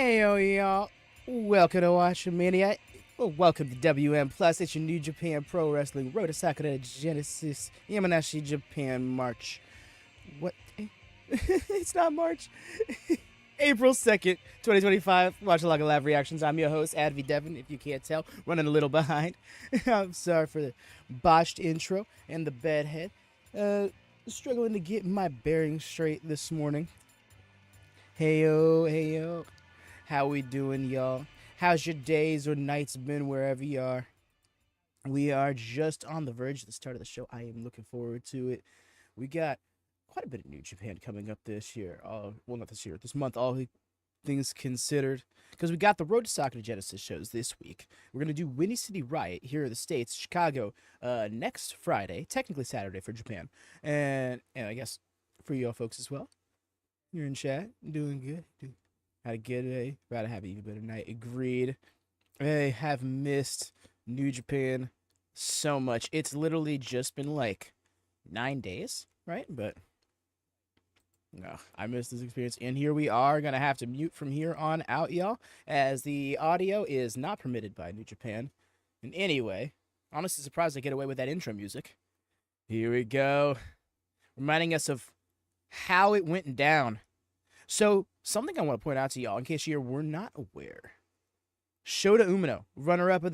Heyo, y'all. Welcome to WatchaMania. Well, welcome to WM Plus. It's your New Japan Pro Wrestling Road to Sakura Genesis Yamanashi Japan March. What? It's not March. April 2nd, 2025. Watchalong Live Reactions. I'm your host, Advi Devin, if you can't tell. Running a little behind. I'm sorry for the botched intro and the bad head. Struggling to get my bearings straight this morning. Heyo, heyo. How we doing, y'all? How's your days or nights been wherever you are? We are just on the verge of the start of the show. I am looking forward to it. We got quite a bit of New Japan coming up this year. Well, not this year. This month, all things considered. Because we got the Road to Sakura Genesis shows this week. We're going to do Windy City Riot here in the States, Chicago, next Friday. Technically Saturday for Japan. And I guess for y'all folks as well. You're in chat. Doing good. Had a good day. About to have an even better night. Agreed. I have missed New Japan so much. It's literally just been like 9 days, right? But no, I missed this experience. And here we are going to have to mute from here on out, y'all, as the audio is not permitted by New Japan in any way. Honestly surprised I get away with that intro music. Here we go. Reminding us of how it went down. So, something I want to point out to y'all, in case you were not aware. Shota Umino, runner-up of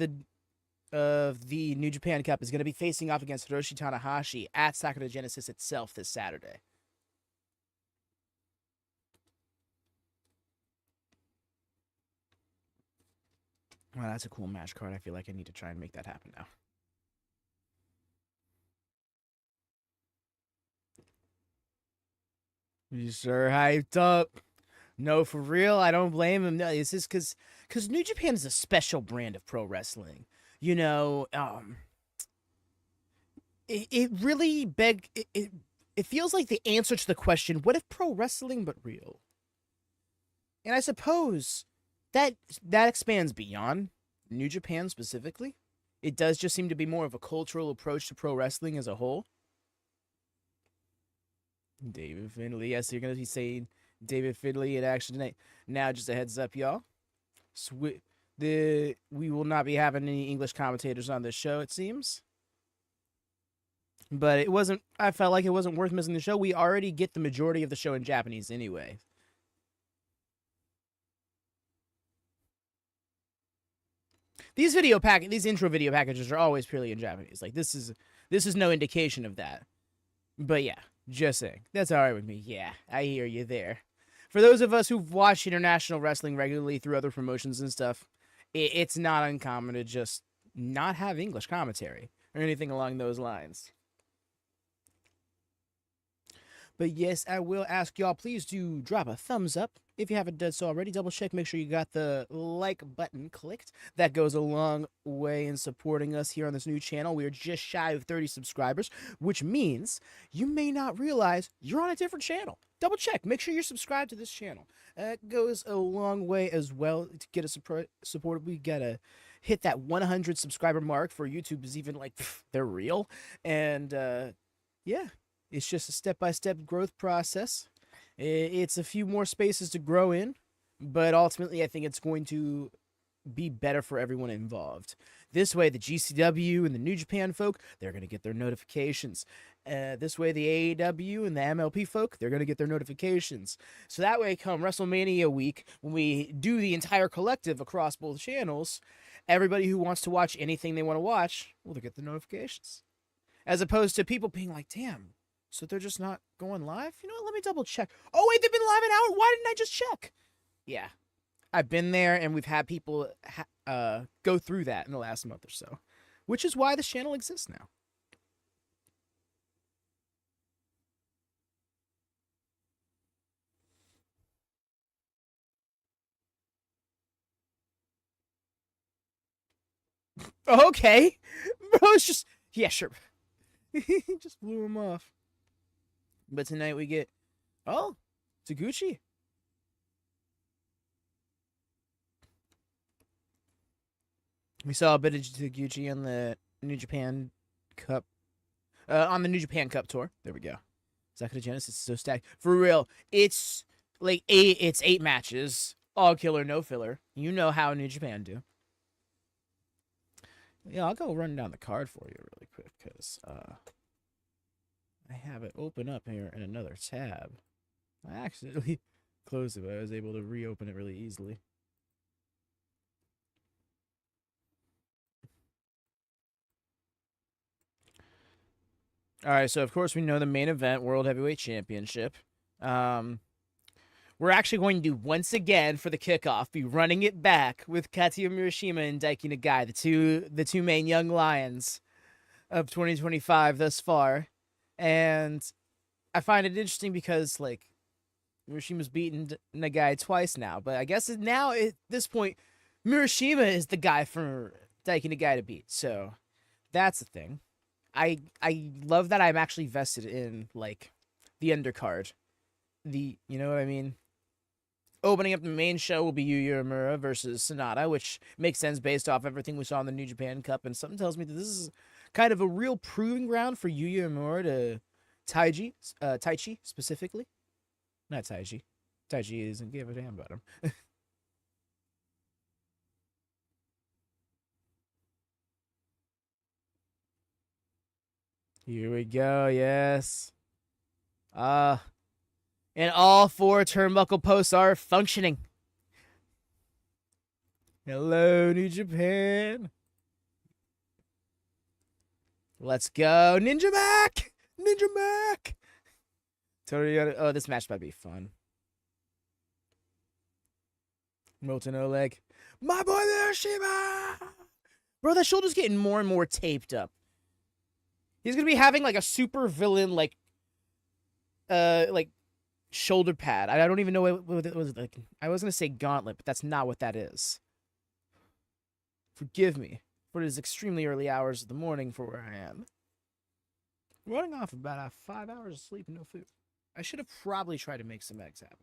the New Japan Cup, is going to be facing off against Hiroshi Tanahashi at Sakura Genesis itself this Saturday. Well, that's a cool match card. I feel like I need to try and make that happen now. You sure hyped up? No, for real, I don't blame him. No, it's just because New Japan is a special brand of pro wrestling. You know, it really it feels like the answer to the question, what if pro wrestling but real? And I suppose that expands beyond New Japan specifically. It does just seem to be more of a cultural approach to pro wrestling as a whole. David Finley. Yes, you're going to be saying David Finley in action tonight. Now, just a heads up, y'all. We will not be having any English commentators on this show, it seems. But I felt like it wasn't worth missing the show. We already get the majority of the show in Japanese anyway. These intro video packages are always purely in Japanese. Like, this is no indication of that. But yeah. Just saying. That's all right with me. Yeah, I hear you there. For those of us who've watched international wrestling regularly through other promotions and stuff, it's not uncommon to just not have English commentary or anything along those lines. But yes, I will ask y'all, please do drop a thumbs up. If you haven't done so already, double check, make sure you got the like button clicked. That goes a long way in supporting us here on this new channel. We are just shy of 30 subscribers, which means you may not realize you're on a different channel. Double check, make sure you're subscribed to this channel. That goes a long way as well to get us supported. We gotta hit that 100 subscriber mark for YouTube is even like, they're real. And yeah. It's just a step-by-step growth process. It's a few more spaces to grow in, but ultimately I think it's going to be better for everyone involved. This way, the GCW and the New Japan folk, they're going to get their notifications. This way, the AEW and the MLP folk, they're going to get their notifications. So that way, come WrestleMania week, when we do the entire collective across both channels, everybody who wants to watch anything they want to watch, well, they'll get the notifications. As opposed to people being like, damn, so they're just not going live? You know what? Let me double check. Oh, wait, they've been live an hour. Why didn't I just check? Yeah. I've been there, and we've had people go through that in the last month or so, which is why this channel exists now. Okay. Bro, it's just... Yeah, sure. He just blew him off. But tonight we get... Oh, Taguchi. We saw a bit of Taguchi on the New Japan Cup. On the New Japan Cup tour. There we go. Sakura Genesis is so stacked. For real, it's like it's 8 matches All killer, no filler. You know how New Japan do. Yeah, I'll go run down the card for you really quick because I have it open up here in another tab. I accidentally closed it, but I was able to reopen it really easily. All right, so of course we know the main event, World Heavyweight Championship. We're actually going to, once again, for the kickoff, be running it back with Katsuya Murashima and Daiki Nagai, the two main young lions of 2025 thus far. And I find it interesting because, like, Murashima's beaten Nagai twice now, but I guess now at this point, Murashima is the guy for Daiki Nagai to beat. So that's the thing. I love that I'm actually vested in, like, the undercard. You know what I mean? Opening up the main show will be Yuya Uemura versus SANADA, which makes sense based off everything we saw in the New Japan Cup, and something tells me that this is kind of a real proving ground for Yuya Uemura to Taichi specifically. Not Taichi. Taichi doesn't give a damn about him. Here we go, yes. And all four turnbuckle posts are functioning. Hello, New Japan. Let's go, Ninja Mack! Ninja Mack! Toru, oh, this match might be fun. Molten Oleg. My boy Murashima! Bro, that shoulder's getting more and more taped up. He's gonna be having like a super villain like shoulder pad. I don't even know what it was like. I was gonna say gauntlet, but that's not what that is. Forgive me, but it is extremely early hours of the morning for where I am. Running off about 5 hours of sleep and no food. I should have probably tried to make some eggs happen.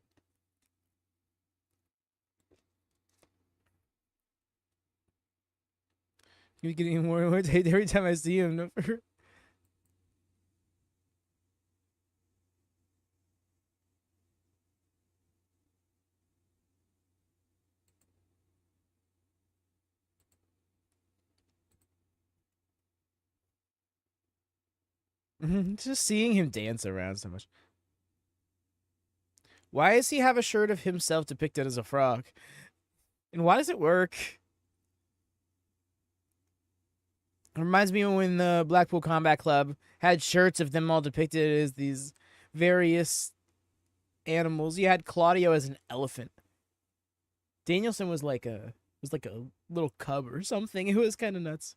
You're getting more and more taped every time I see him. No, just seeing him dance around so much. Why does he have a shirt of himself depicted as a frog? And why does it work? It reminds me of when the Blackpool Combat Club had shirts of them all depicted as these various animals. You had Claudio as an elephant. Danielson was like a little cub or something. It was kind of nuts.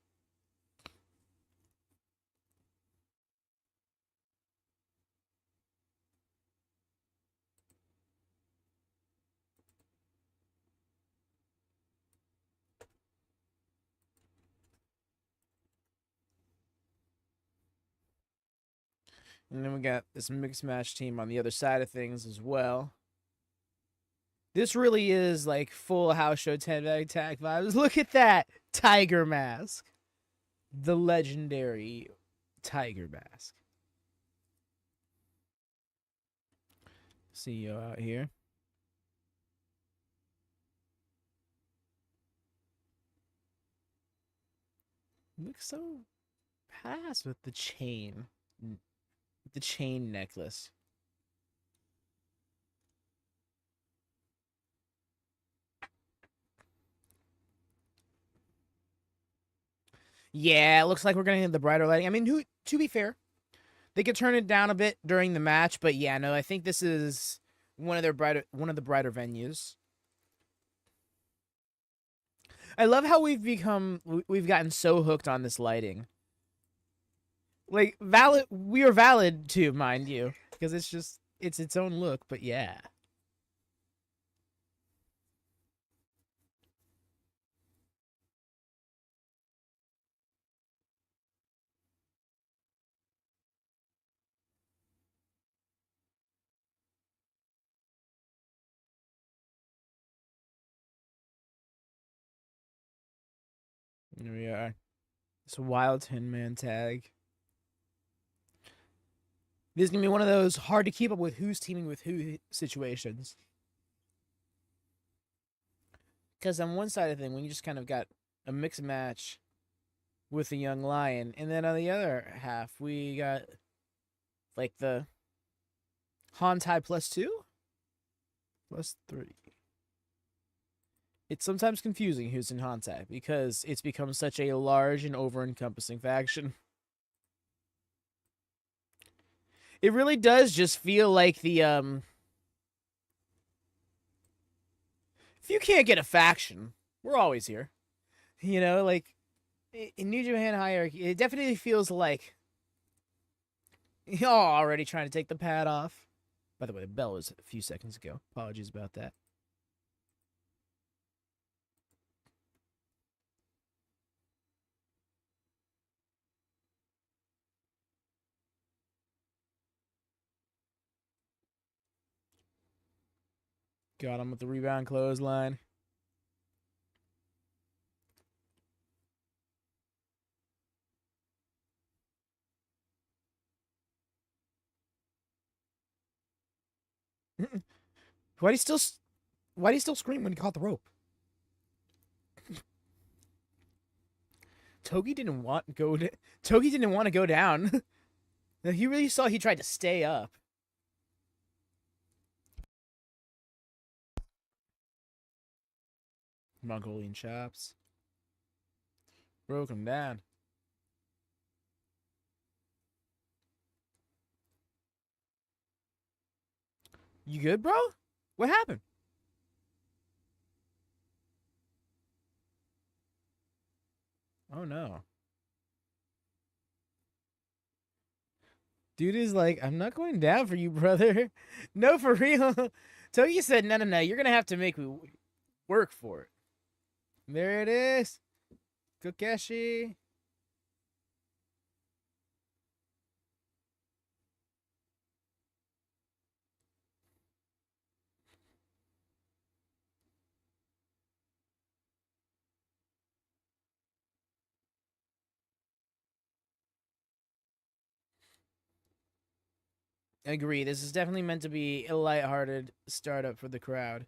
And then we got this mixed match team on the other side of things as well. This really is like full house show 10 tag vibes. Look at that tiger mask. The legendary tiger mask. CEO out here. Looks so badass with the chain. The chain necklace. Yeah, it looks like we're gonna get the brighter lighting. I mean, to be fair, they could turn it down a bit during the match, but yeah, no, I think this is one of the brighter venues. I love how we've gotten so hooked on this lighting. Like we are valid too, mind you, because it's its own look, but yeah. Here we are. This wild 10-man tag. This is gonna be one of those hard to keep up with who's teaming with who situations. Because on one side of the thing, when you just kind of got a mixed match with a young lion, and then on the other half, we got like the Hontai +2? +3. It's sometimes confusing who's in Hontai because it's become such a large and over-encompassing faction. It really does just feel like the, if you can't get a faction, we're always here. You know, like, in New Japan hierarchy, it definitely feels like y'all already trying to take the pad off. By the way, the bell was a few seconds ago. Apologies about that. Got him with the rebound clothesline. Why'd he still scream when he caught the rope? Togi didn't want to go down. He really saw he tried to stay up. Mongolian chops. Broke him down. You good, bro? What happened? Oh no. Dude is like, I'm not going down for you, brother. No, for real. Togi said, no, you're gonna have to make me work for it. There it is. Kokeshi. Agree. This is definitely meant to be a lighthearted startup for the crowd.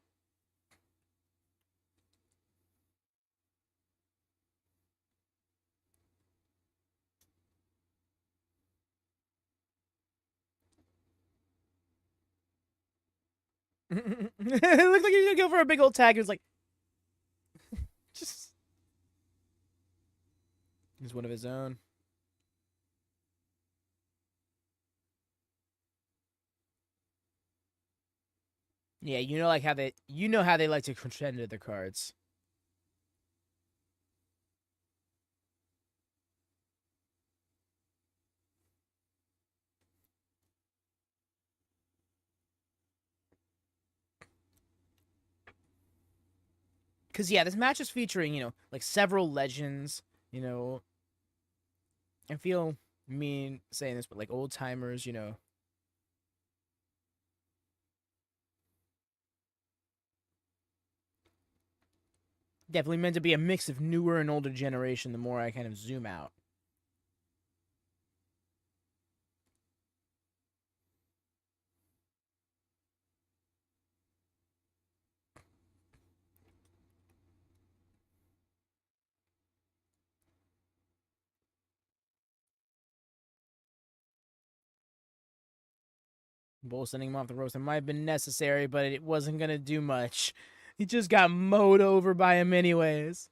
It looked like he was gonna go for a big old tag. It was like, just. He's one of his own. Yeah, you know, like how they like to crescendo their cards. Because, yeah, this match is featuring, like several legends, I feel mean saying this, but like old timers. Definitely meant to be a mix of newer and older generation the more I kind of zoom out. Bull sending him off the ropes. It might have been necessary, but it wasn't going to do much. He just got mowed over by him anyways.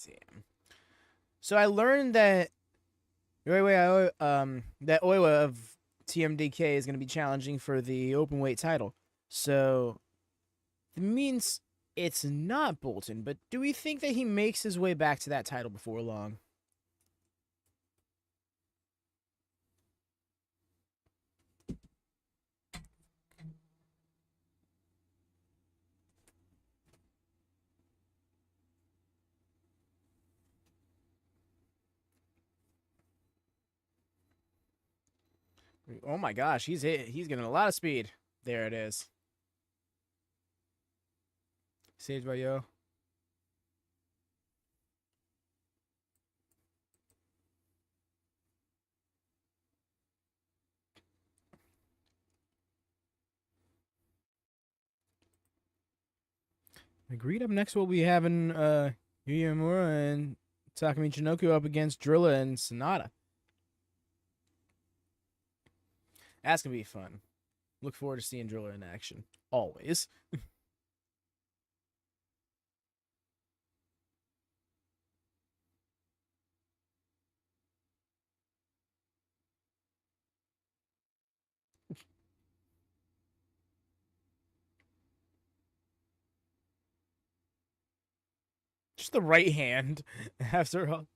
Damn. So I learned that that Oiwa of TMDK is going to be challenging for the openweight title. So it means it's not Boltin, but do we think that he makes his way back to that title before long? Oh my gosh, he's getting a lot of speed. There it is. Sage by Yo. Agreed. Up next, we'll be having Uemura and TAKA Michinoku up against Drilla and SANADA. That's gonna be fun. Look forward to seeing Drilla in action. Always. Just the right hand after all.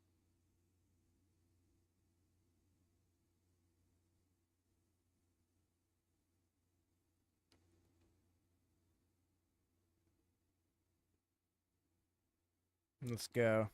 Let's go.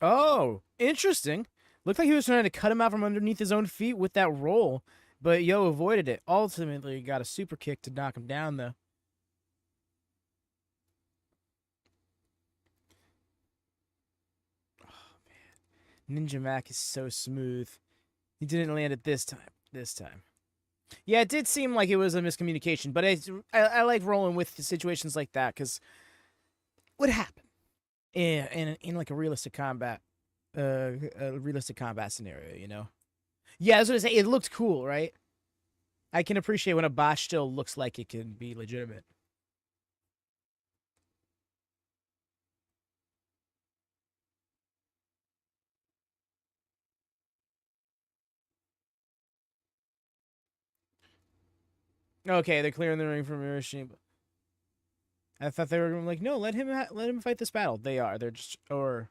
Oh, interesting. Looked like he was trying to cut him out from underneath his own feet with that roll, but Yo avoided it. Ultimately, got a super kick to knock him down, though. Ninja Mack is so smooth. He didn't land it this time. This time. Yeah, it did seem like it was a miscommunication, but I like rolling with situations like that because what happened in like a realistic combat, scenario, you know? Yeah, I was gonna say it looked cool, right? I can appreciate when a botch still looks like it can be legitimate. Okay, they're clearing the ring from Murashima. I thought they were like, no, let him fight this battle. They are. They're just they're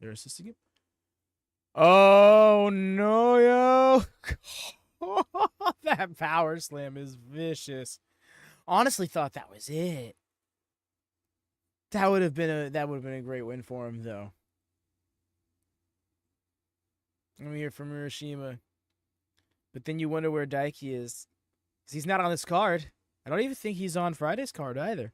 assisting him. Oh no, yo! That power slam is vicious. Honestly, thought that was it. That would have been a great win for him, though. I'm here from Murashima, but then you wonder where Daiki is, because he's not on this card. I don't even think he's on Friday's card either.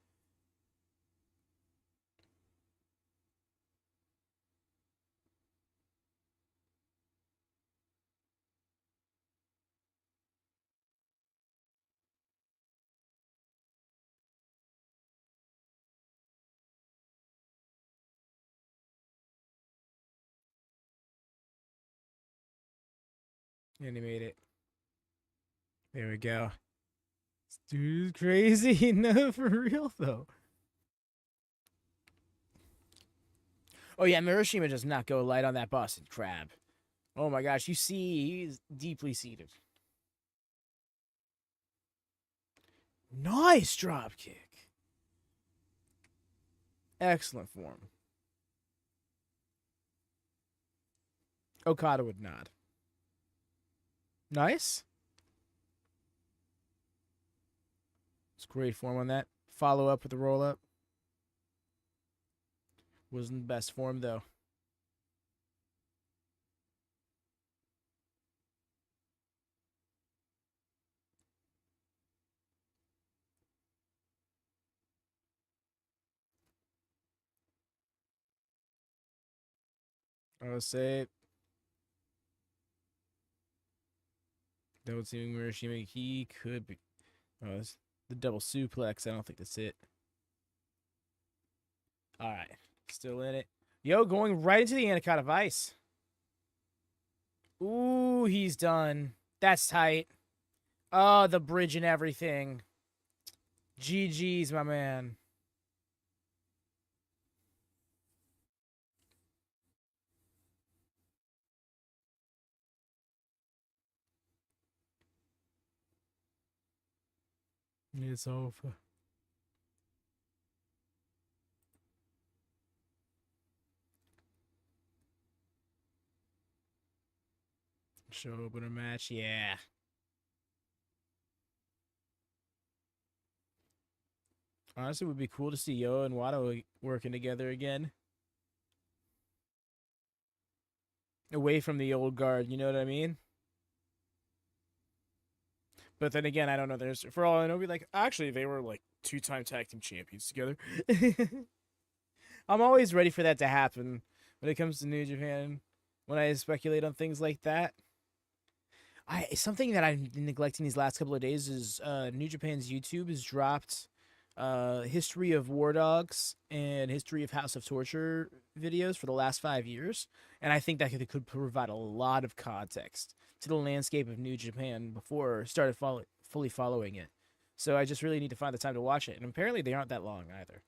And he made it. There we go. This dude's crazy. No, for real though. Oh yeah, Murashima does not go light on that Boston Crab. Oh my gosh, you see, he's deeply seated. Nice drop kick. Excellent form. Okada would nod. Nice. It's great form on that. Follow up with the roll up. Wasn't the best form though. I would say that would seem Murashima. He could be. Oh, the double suplex. I don't think that's it. All right. Still in it. Yo, going right into the Anaconda Vice. Ooh, he's done. That's tight. Oh, the bridge and everything. GG's, my man. It's over. Show opener match, yeah. Honestly, it would be cool to see Yo and Wato working together again. away from the old guard. You know what I mean? But then again, I don't know. There's for all I know, be like actually they were like two-time tag team champions together. I'm always ready for that to happen when it comes to New Japan. When I speculate on things like that, something that I've been neglecting these last couple of days is New Japan's YouTube has dropped history of War Dogs and history of House of Torture videos for the last 5 years, and I think that could provide a lot of context to the landscape of New Japan before I started fully following it. So I just really need to find the time to watch it, and apparently they aren't that long either.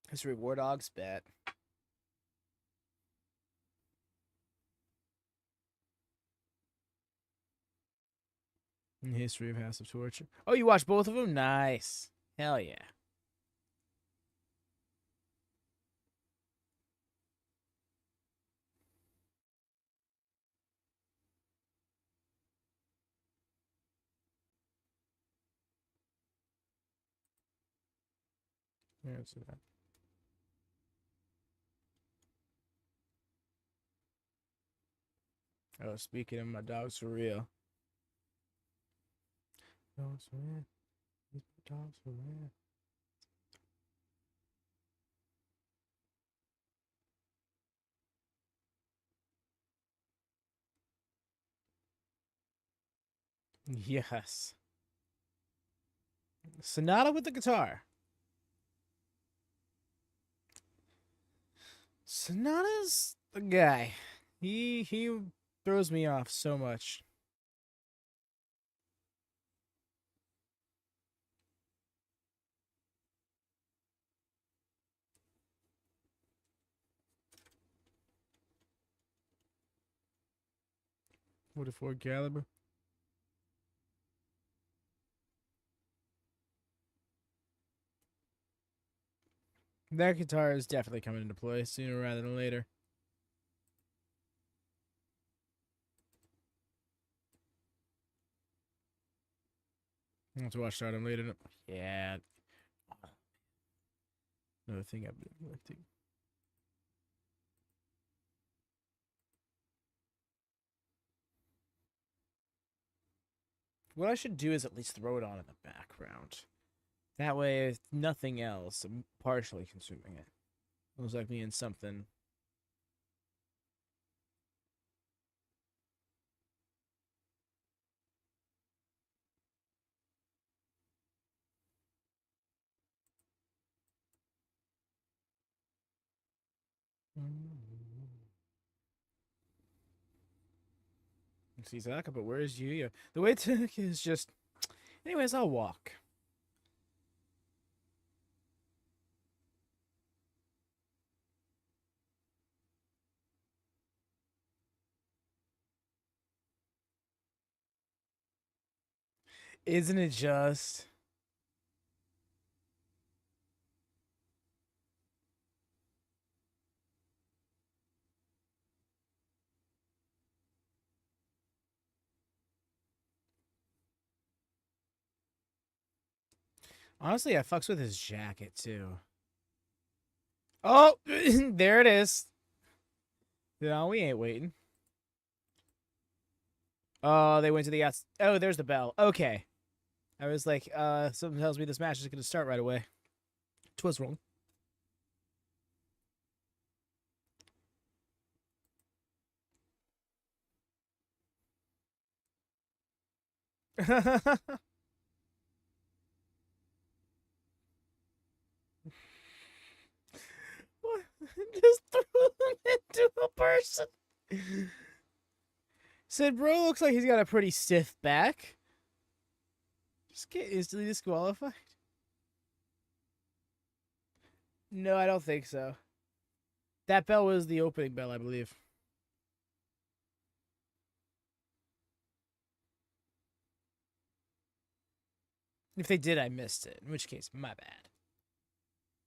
History of War Dogs, bet. History of House of Torture. Oh, you watched both of them? Nice. Hell yeah. Yeah, that. Oh, speaking of my dogs for real. Dogs for real. Dogs for real. Yes. SANADA with the guitar. SANADA's the guy. He throws me off so much. What a Ford Caliber. That guitar is definitely coming into play sooner rather than later. I'll have to watch Stardom later. Yeah. Another thing I've been neglecting. What I should do is at least throw it on in the background. That way, if nothing else, I'm partially consuming it. Looks like me in something. See Zaka, but where's Yuya? The way to is just. Anyways, I'll walk. Isn't it just? Honestly, I fucks with his jacket too. Oh, there it is. No, we ain't waiting. Oh, they went to the outs. Oh, there's the bell. Okay. I was like, something tells me this match is going to start right away. Twas wrong. What? Just threw him into a person. Said, bro, looks like he's got a pretty stiff back. Just get instantly disqualified. No, I don't think so. That bell was the opening bell, I believe. If they did, I missed it. In which case, my bad.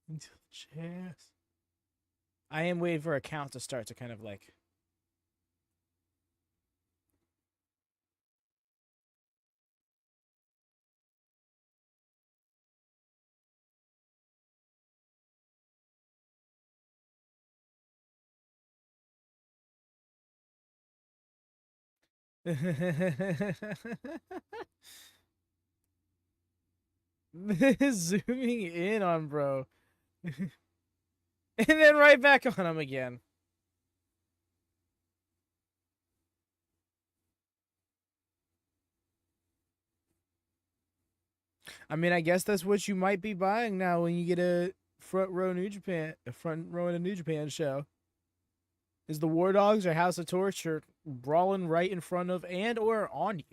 Until the chest. I am waiting for a count to start to kind of like. Zooming in on bro. And then right back on him again. I mean, I guess that's what you might be buying now when you get a front row in a New Japan show. Is the War Dogs or House of Torture brawling right in front of and or on you?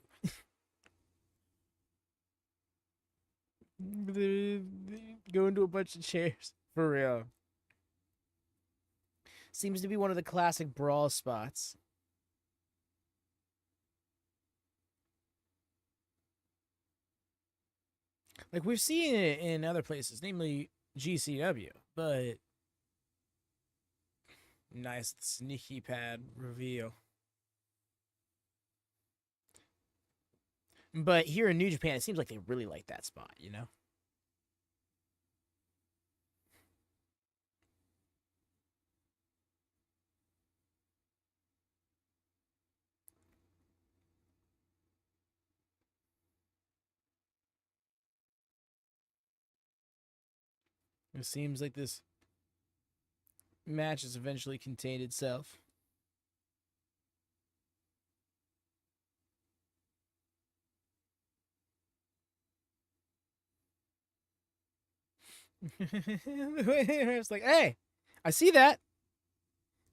Go into a bunch of chairs. For real. Seems to be one of the classic brawl spots. Like we've seen it in other places, namely GCW, but nice sneaky pad reveal. But here in New Japan, it seems like they really like that spot, you know? It seems like this match has eventually contained itself. It's like, hey, I see that.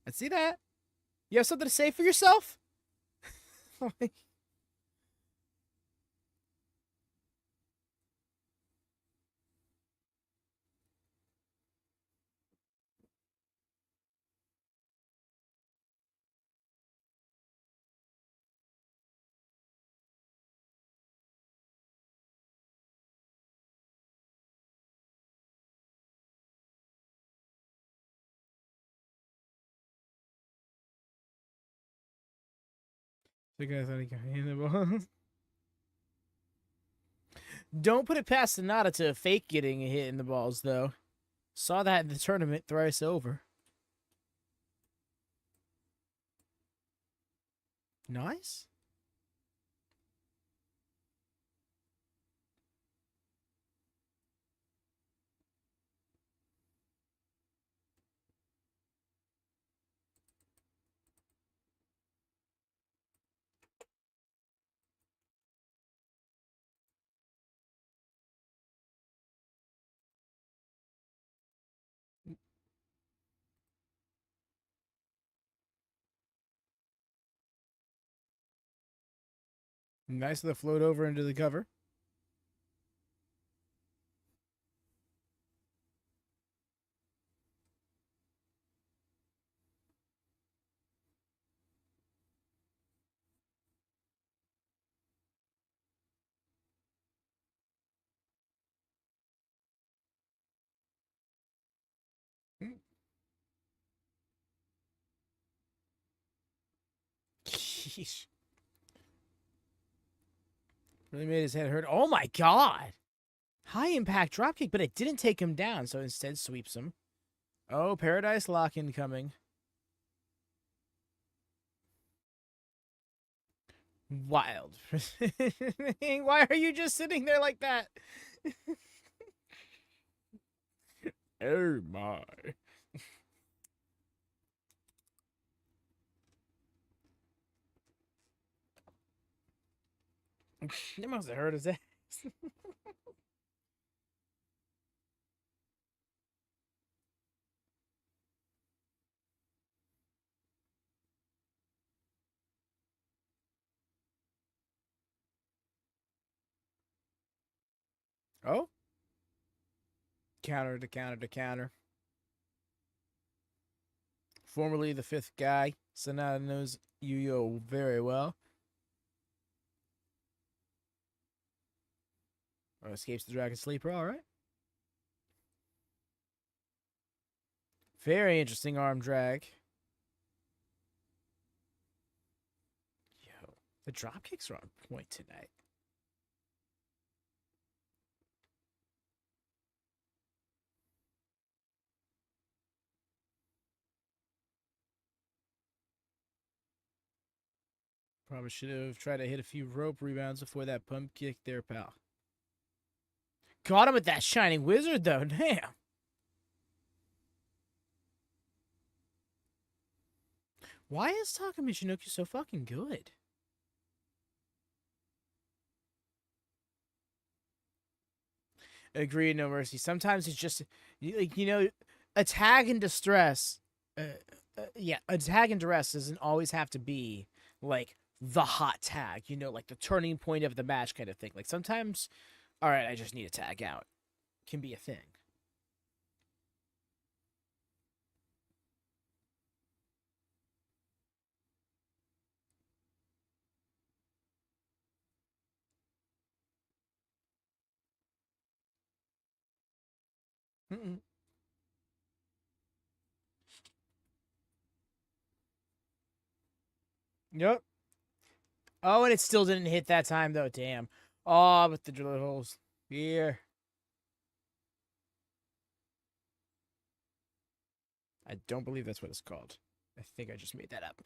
I see that. You have something to say for yourself? The guy thought he got hit in the balls. Don't put it past SANADA to fake getting a hit in the balls, though. Saw that in the tournament thrice over. Nice. Nice of the float over into the cover. Sheesh. Really made his head hurt. Oh my god! High impact dropkick, but it didn't take him down, so instead sweeps him. Oh, Paradise Lock incoming. Wild. Why are you just sitting there like that? Oh my. It must have hurt his ass. Oh? Counter to counter to counter. Formerly the fifth guy, SANADA knows Yuya very well. Oh, escapes the Dragon Sleeper, alright. Very interesting arm drag. Yo, the drop kicks are on point tonight. Probably should have tried to hit a few rope rebounds before that pump kick there, pal. Got him with that shining wizard, though. Damn. Why is Taka Michinoku so fucking good? Agreed, no mercy. Sometimes it's just, like, a tag in distress. Yeah, a tag in duress doesn't always have to be, like, the hot tag, like the turning point of the match kind of thing. Like, sometimes, all right, I just need a tag out. Can be a thing. Mm-mm. Yep. Oh, and it still didn't hit that time, though. Damn. Oh, with the drill holes. Here. I don't believe that's what it's called. I think I just made that up.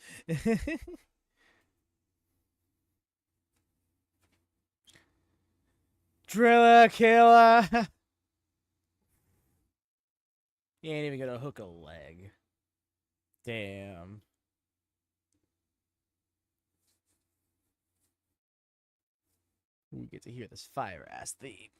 Drilla, killer. You ain't even gonna hook a leg. Damn. We get to hear this fire ass theme.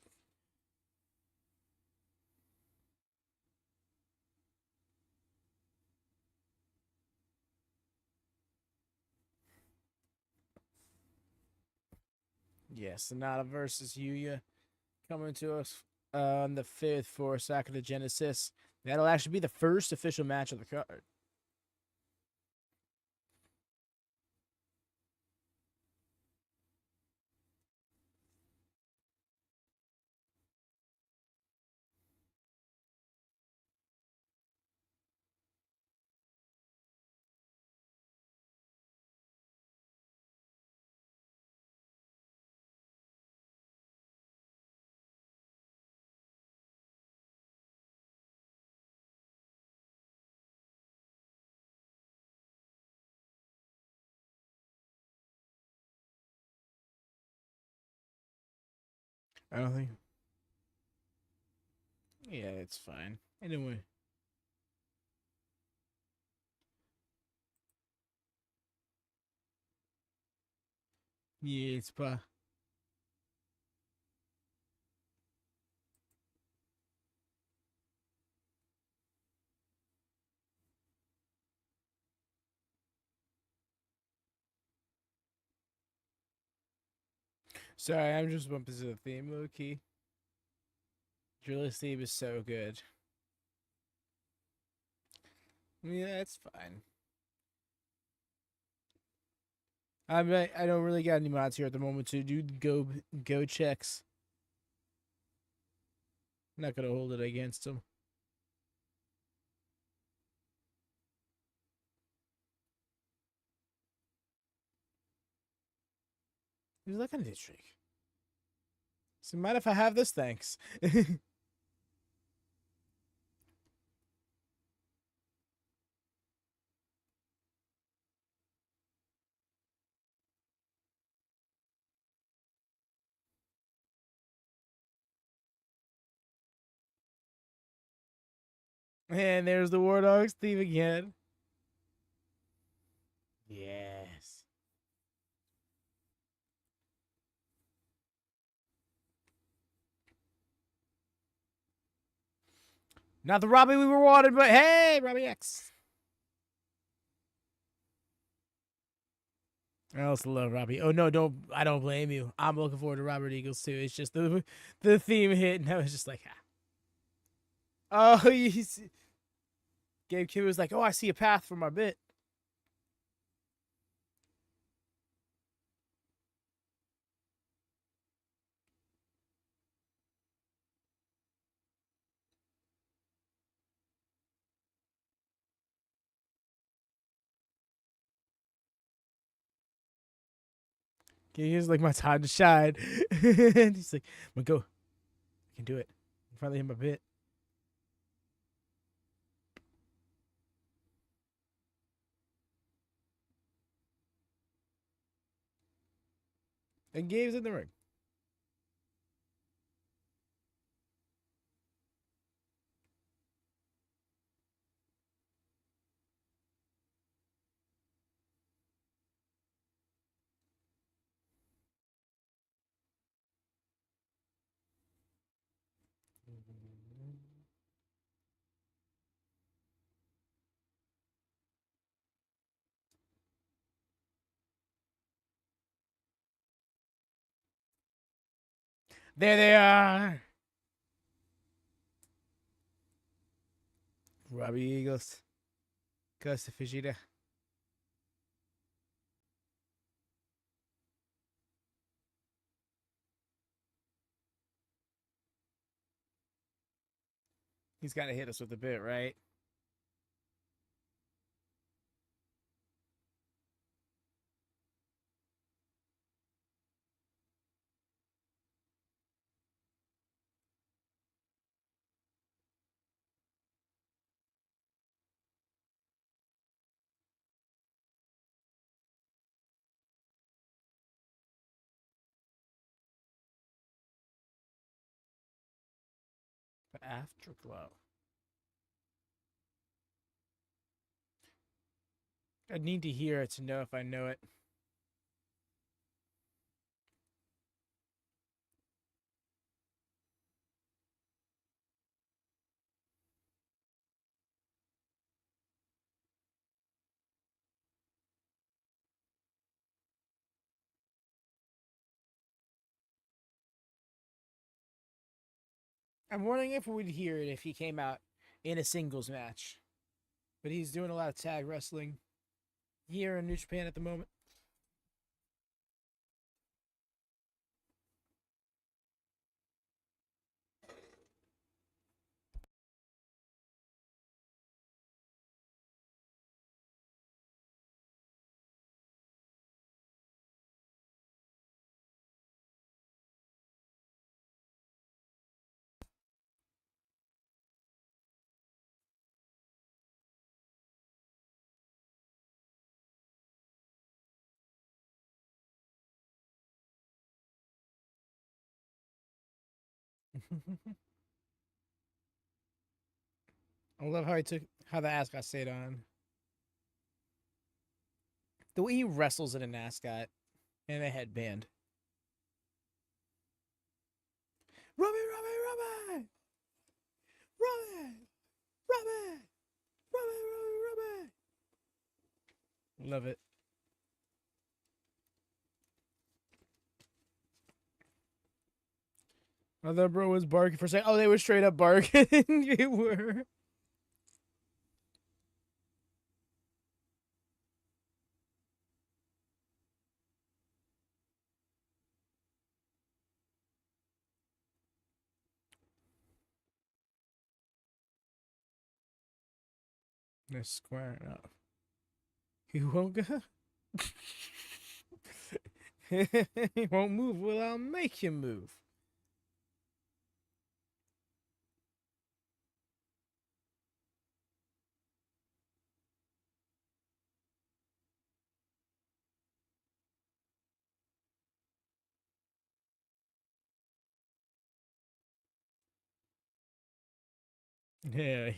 Yeah, SANADA versus Yuya coming to us on the 5th for Sakura Genesis. That'll actually be the first official match of the card. I don't think. Yeah, it's fine. Anyway. Yeah, it's fine. Sorry, I'm just bumping to the theme, low key. Drilla's theme is so good. Yeah, that's fine. I don't really got any mods here at the moment to do go checks. Not gonna hold it against them. Who's that kind of trick? So mind if I have this? Thanks. And there's the War Dogs theme again. Yes. Not the Robbie we were wanted, but hey, Robbie X. I also love Robbie. Oh no, I don't blame you. I'm looking forward to Robert Eagles too. It's just the theme hit, and I was just like, ah. Oh, you see. Gabe Q was like, oh, I see a path for my bit. Here's like my time to shine. And he's like, I'm gonna go. I can do it. I finally hit my bit. And Gabe's in the ring. There they are. Robbie Eagles. Costa Fujita. He's got to hit us with a bit, right? Afterglow. I'd need to hear it to know if I know it. I'm wondering if we'd hear it if he came out in a singles match. But he's doing a lot of tag wrestling here in New Japan at the moment. I love how the ascot stayed on. The way he wrestles in an ascot and a headband. Robbie, Robbie, Robbie! Robbie! Robbie! Robbie, Robbie, Robbie! Love it. I thought bro was barking for a second. Oh, they were straight up barking. They were. They're squaring up. You won't go? He won't move. Well, I'll make him move. Yeah.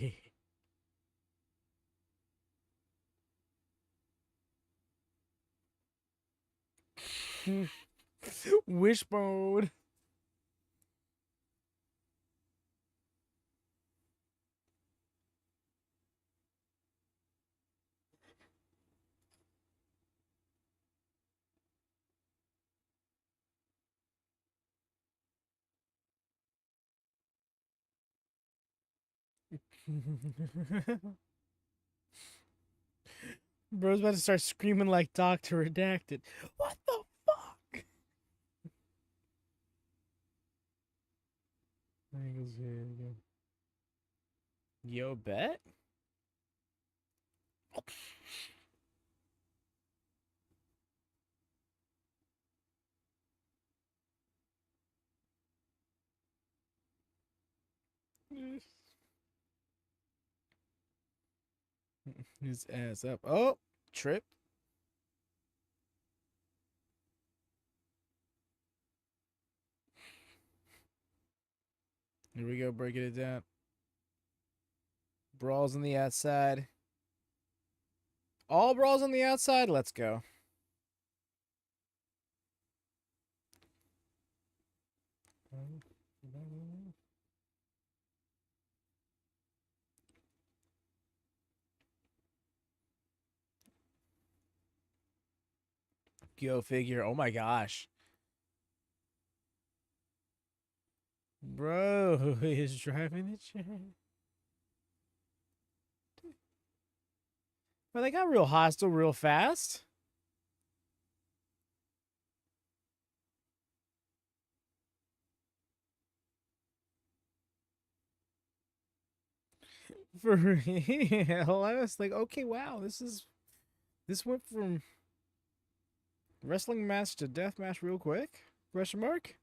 Wishbone. Bro's about to start screaming like Dr. Redacted. What the fuck? Angles here again. Yo, bet? His ass up. Oh, trip. Here we go, breaking it down. Brawls on the outside. All brawls on the outside? Let's go. Go figure. Oh my gosh. Bro is driving the chair. Well, they got real hostile real fast. For real. I was like, okay, wow, this went from wrestling match to death match real quick? Question mark?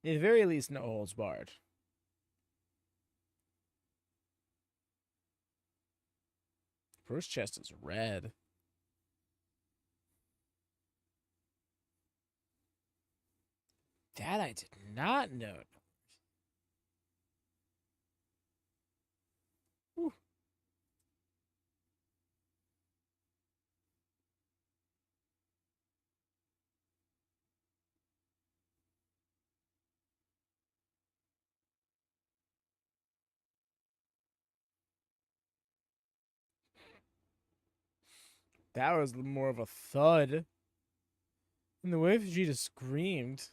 At the very least, no holds barred. First chest is red. That I did not know. Whew. That was more of a thud. And the way Vegeta screamed.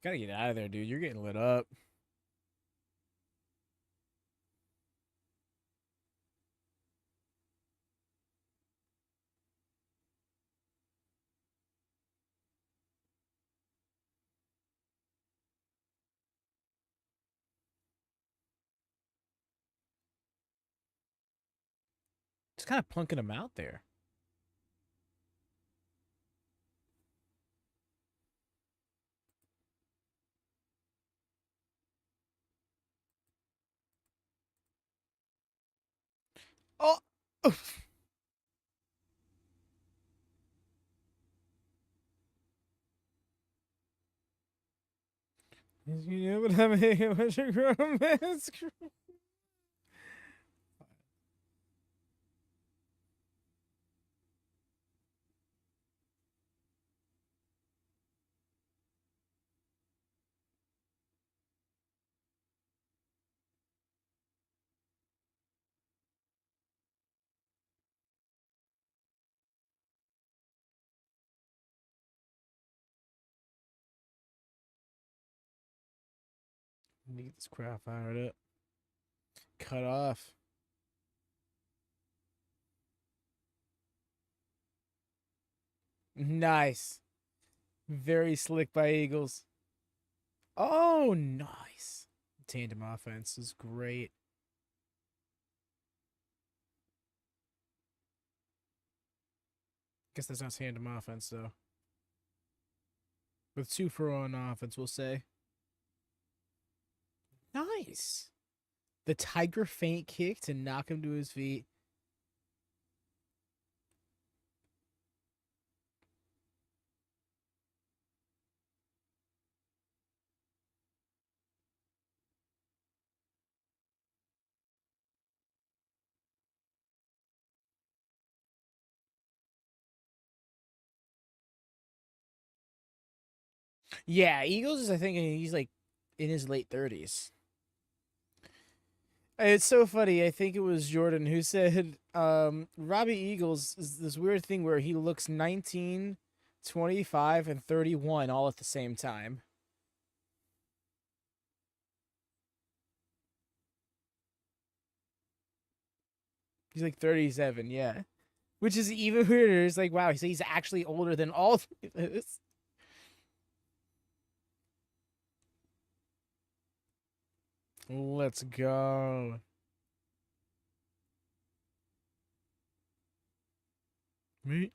Gotta get out of there, dude. You're getting lit up. Just kind of punking him out there. Oh! You know what I'm saying? What's your mask? Let me get this crap fired up. Cut off. Nice. Very slick by Eagles. Oh, nice. Tandem offense is great. Guess that's not tandem offense, though. With 2 for 1 offense, we'll say. Nice. The Tiger feint kick to knock him to his feet. Yeah, Eagles is, I think, he's like in his late 30s. It's so funny. I think it was Jordan who said Robbie Eagles is this weird thing where he looks 19, 25, and 31 all at the same time. He's like 37, yeah. Which is even weirder. It's like, wow, so he's actually older than all of this. Let's go. Me?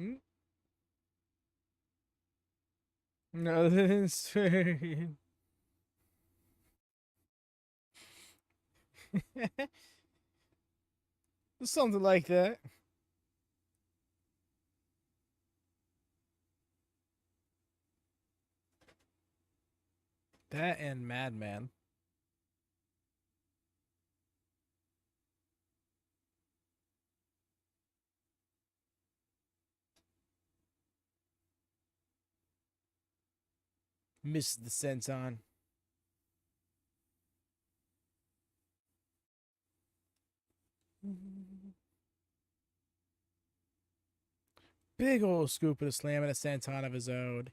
Hmm? No, that's fair. Something like that. That and Madman. Miss the senton. Big old scoop of the slam and a senton of his own.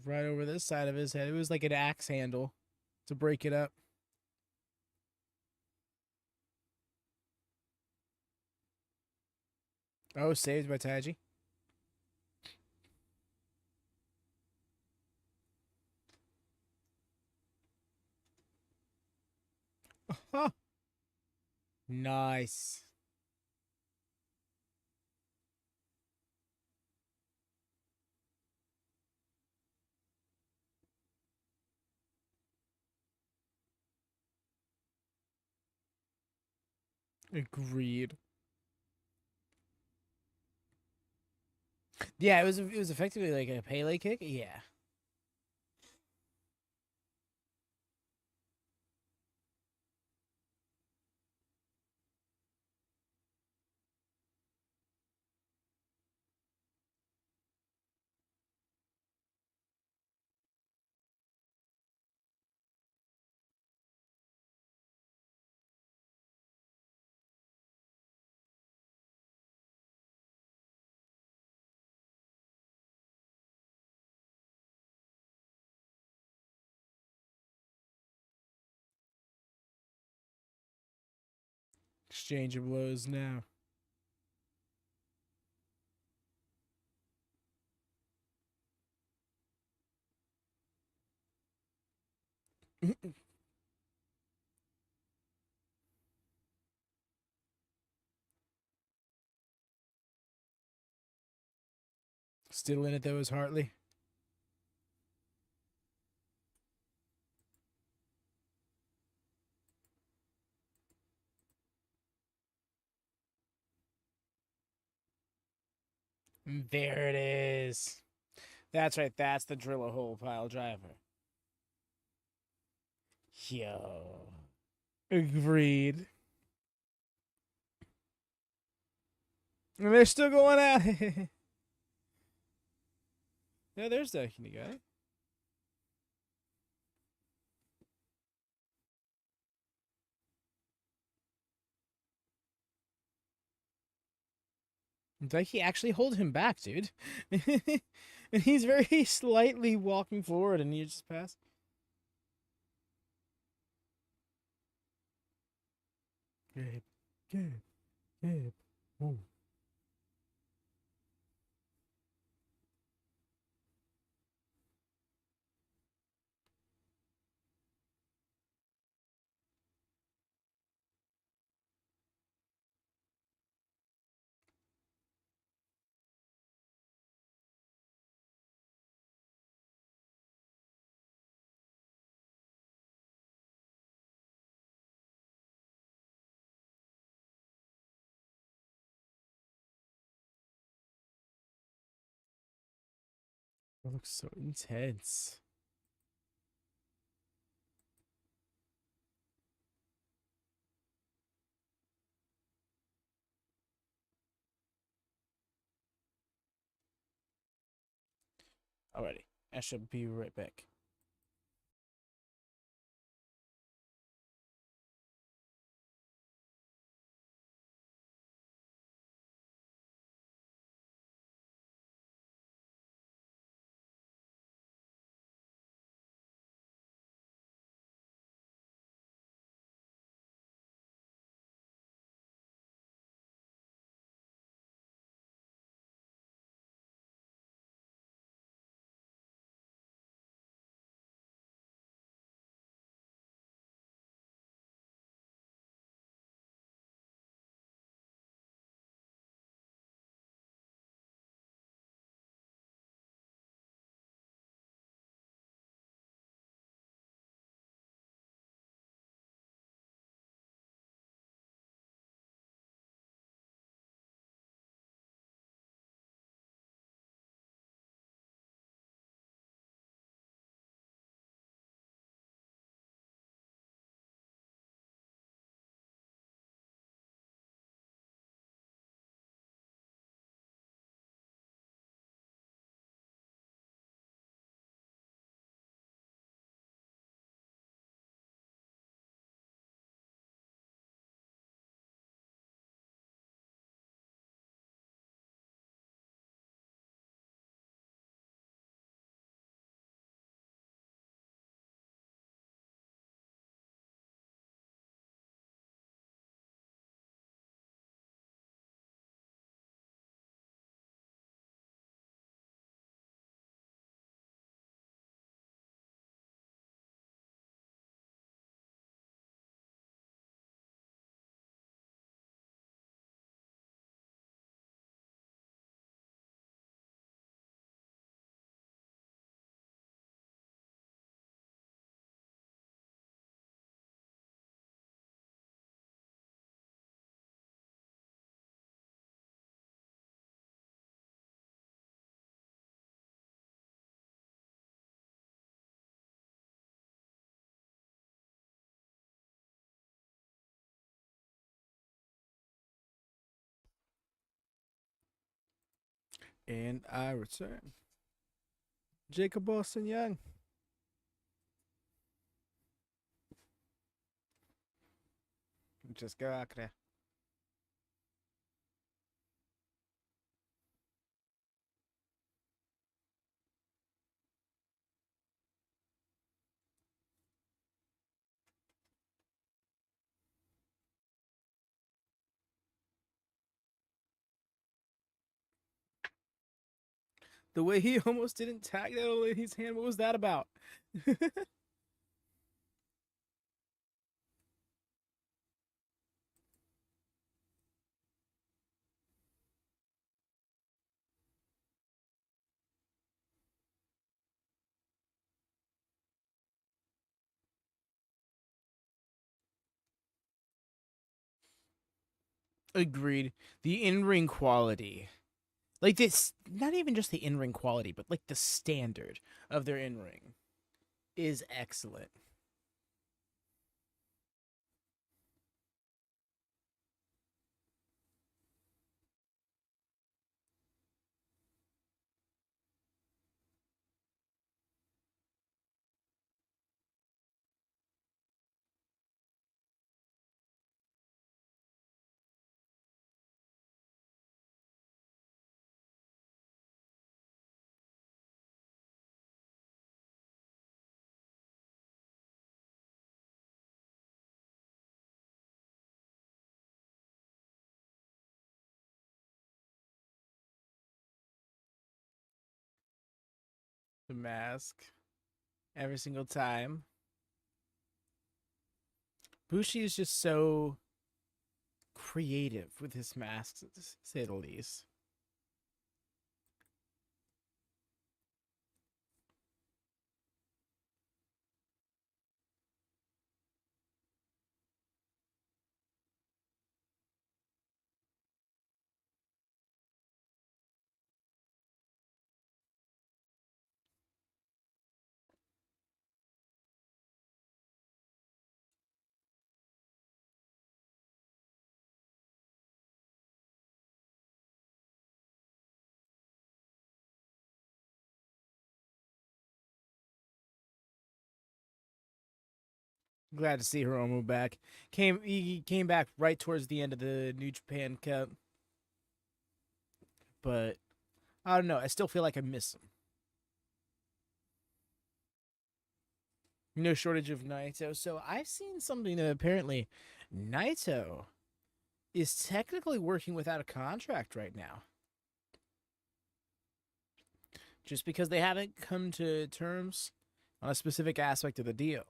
Right over this side of his head. It was like an axe handle to break it up. Oh, saved by Taiji. Nice. Agreed. Yeah, it was effectively like a Pele kick. Yeah. Exchange of blows now. Still in it though is Hartley. There it is. That's right. That's the Drilla hole pile driver. Yo. Agreed. And they're still going at it. Yeah, there's the guy. Like he actually hold him back, dude. And he's very slightly walking forward and you just pass. Gabe. Gabe. Gabe. Ooh. That looks so intense. Alrighty. I shall be right back. And I return. Jacob Boston Young. Just go out there. The way he almost didn't tag that old lady's hand. What was that about? Agreed. The in-ring quality. Like this, not even just the in-ring quality, but like the standard of their in-ring is excellent. The mask. Every single time. Bushi is just so creative with his masks, to say the least. Glad to see Hiromu back. He came back right towards the end of the New Japan Cup, but I don't know. I still feel like I miss him. No shortage of Naito. So I've seen something that apparently Naito is technically working without a contract right now. Just because they haven't come to terms on a specific aspect of the deal.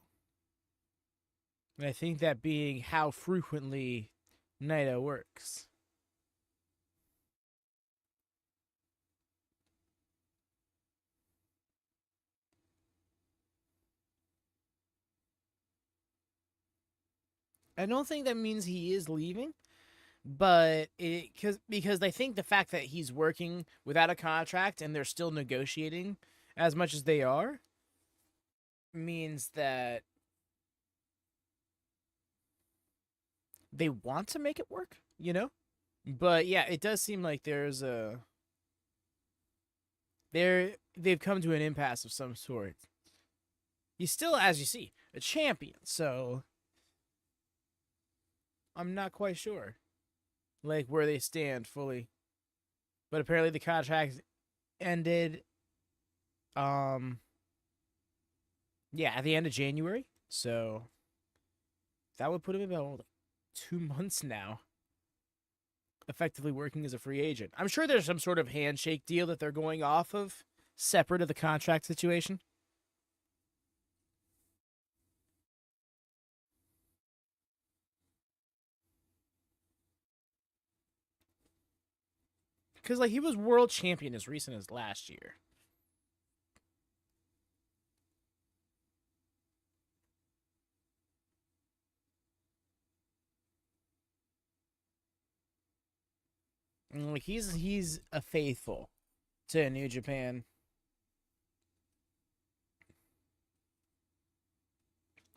And I think that being how frequently Naito works. I don't think that means he is leaving, but because I think the fact that he's working without a contract and they're still negotiating as much as they are means that they want to make it work, you know? But yeah, it does seem like there's a they've come to an impasse of some sort. He's still, as you see, a champion, so I'm not quite sure like where they stand fully. But apparently the contract ended yeah, at the end of January. So that would put him about 2 months now effectively working as a free agent. I'm sure there's some sort of handshake deal that they're going off of separate of the contract situation. Because like he was world champion as recent as last year. And, like he's a faithful to New Japan.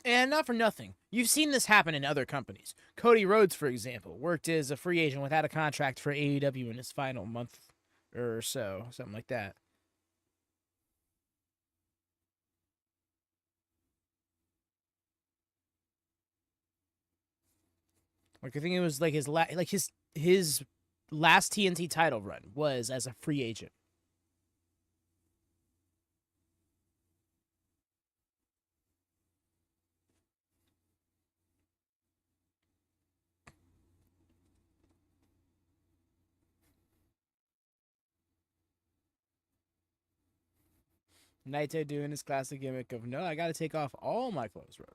And not for nothing. You've seen this happen in other companies. Cody Rhodes, for example, worked as a free agent without a contract for AEW in his final month or so, something like that. Like I think it was like his last TNT title run was as a free agent. Naito doing his classic gimmick of no, I got to take off all my clothes, bro.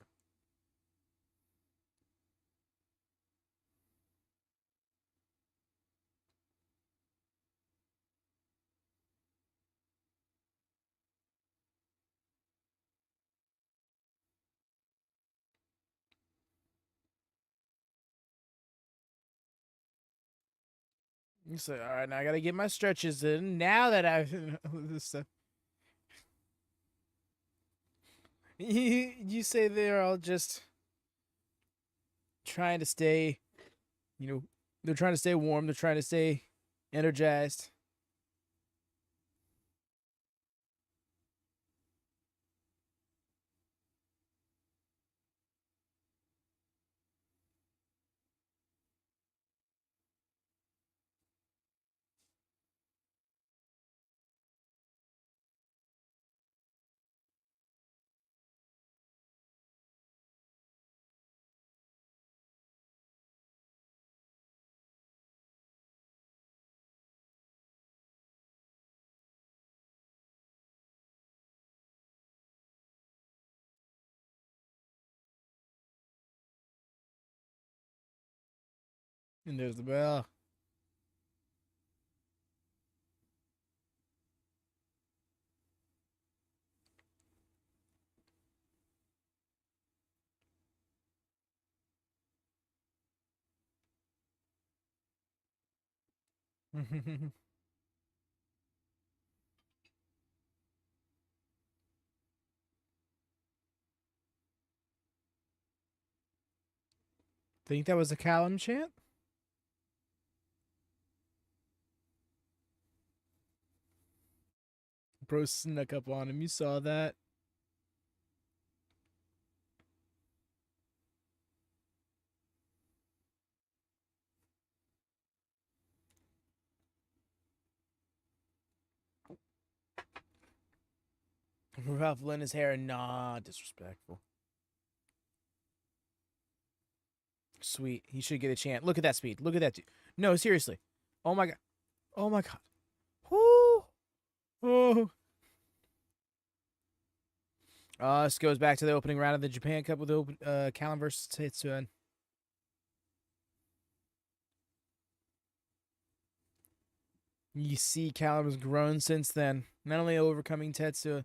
You say, all right, now I got to get my stretches in. Now that I've this stuff. You say they're all just trying to stay, they're trying to stay warm. They're trying to stay energized. And there's the bell. Think that was a Callum chant? Bro snuck up on him. You saw that? Ruffling his hair. Nah, disrespectful. Sweet. He should get a chant. Look at that speed. Look at that dude. No, seriously. Oh my god. Oh my god. Whoo. Oh. This goes back to the opening round of the Japan Cup with Callum versus Tetsuya. You see Callum has grown since then. Not only overcoming Tetsuya,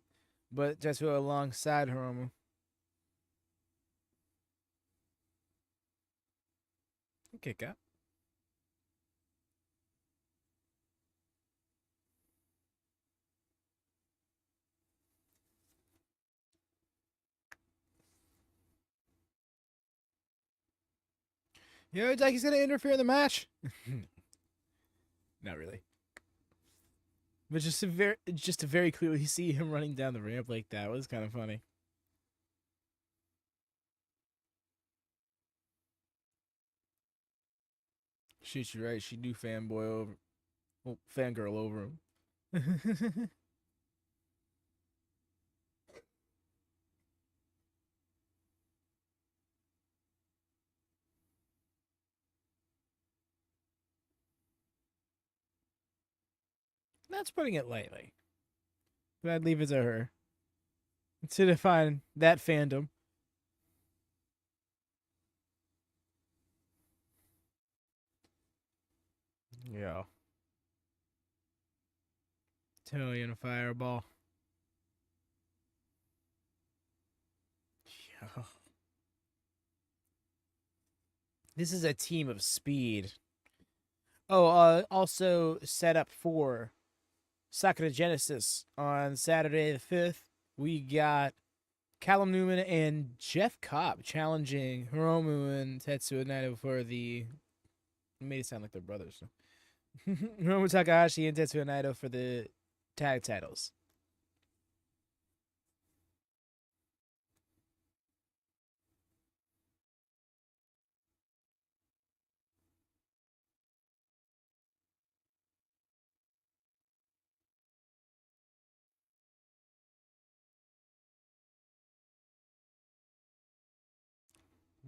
but Tetsuya alongside Hiromu. Kick out. You know, Daki's gonna interfere in the match. Not really. But just to very clearly see him running down the ramp like that was kind of funny. Shit, you're right. She do fangirl over him. That's putting it lightly. But I'd leave it to her to define that fandom. Yeah. Italian fireball. Yeah. This is a team of speed. Oh, also set up for Sakura Genesis on Saturday the 5th. We got Callum Newman and Jeff Cobb challenging Hiromu and Tetsuya Naito for the... It made it sound like they're brothers. So. Hiromu Takahashi and Tetsuya Naito for the tag titles.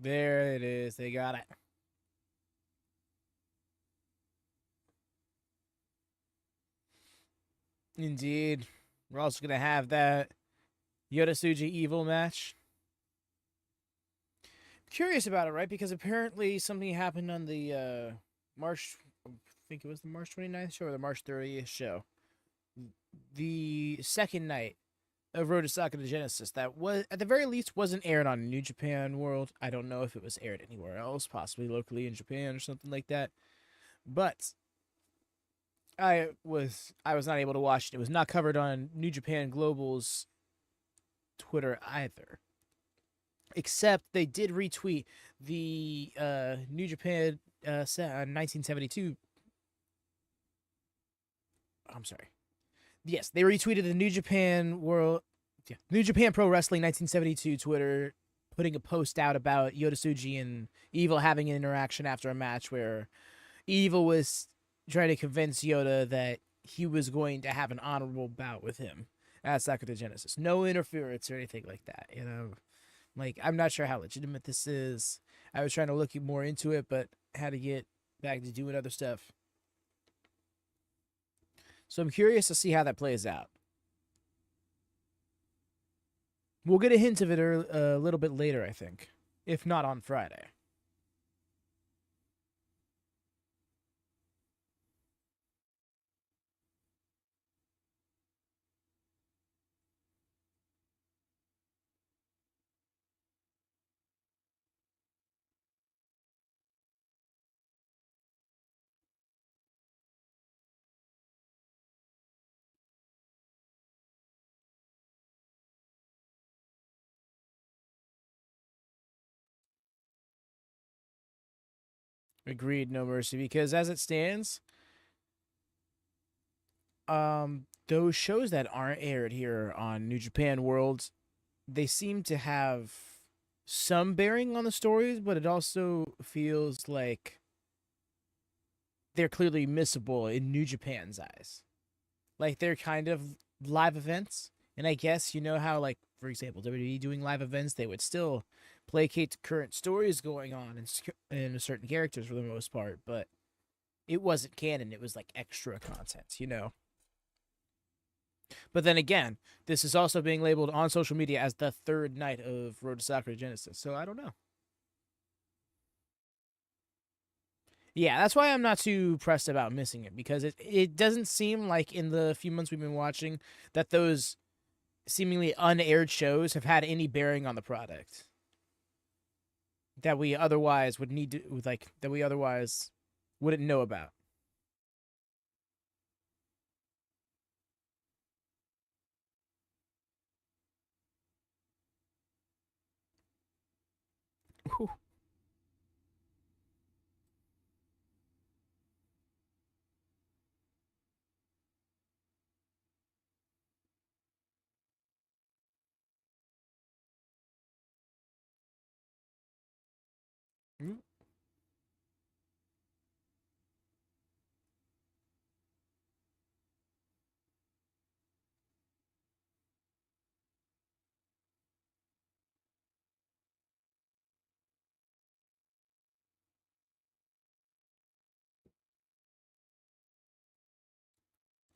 There it is. They got it. Indeed. We're also going to have that Yoda-Tsuji Evil match. Curious about it, right? Because apparently something happened on the March, I think it was the March 29th show or the March 30th show. The second night of Road to Sakura Genesis that was, at the very least, wasn't aired on New Japan World. I don't know if it was aired anywhere else, possibly locally in Japan or something like that. But I was not able to watch it. It was not covered on New Japan Global's Twitter either. Except they did retweet the New Japan 1972. I'm sorry. Yes, they retweeted the New Japan New Japan Pro Wrestling 1972 Twitter, putting a post out about Yoda-Tsuji and Evil having an interaction after a match where Evil was trying to convince Yoda that he was going to have an honorable bout with him at Sakura Genesis. No interference or anything like that, you know. Like, I'm not sure how legitimate this is. I was trying to look more into it, but had to get back to doing other stuff. So I'm curious to see how that plays out. We'll get a hint of it a little bit later, I think, if not on Friday. Agreed, no mercy, because as it stands, those shows that aren't aired here on New Japan World, they seem to have some bearing on the stories, but it also feels like they're clearly missable in New Japan's eyes. Like they're kind of live events, and I guess you know how, like, for example, WWE doing live events, they would still placate to current stories going on and certain characters for the most part, but it wasn't canon. It was like extra content, you know. But then again, this is also being labeled on social media as the third night of Road to Sakura Genesis, so I don't know. Yeah, that's why I'm not too pressed about missing it, because it doesn't seem like in the few months we've been watching that those seemingly unaired shows have had any bearing on the product that we otherwise would need to, like, that we otherwise wouldn't know about. Whew.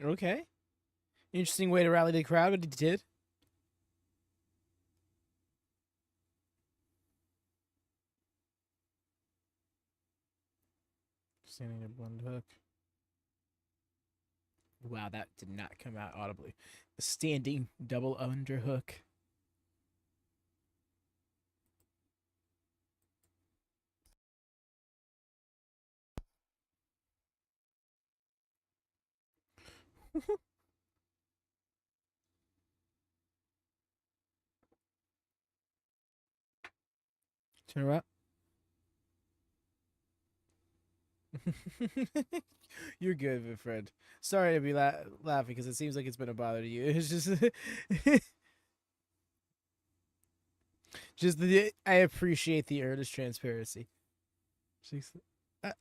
Okay, interesting way to rally the crowd, but it did. Standing a blunt hook. Wow, that did not come out audibly. A standing double underhook. Turn around. You're good, my friend. Sorry to be laughing because it seems like it's been a bother to you. It's just, I appreciate the earnest transparency. She's,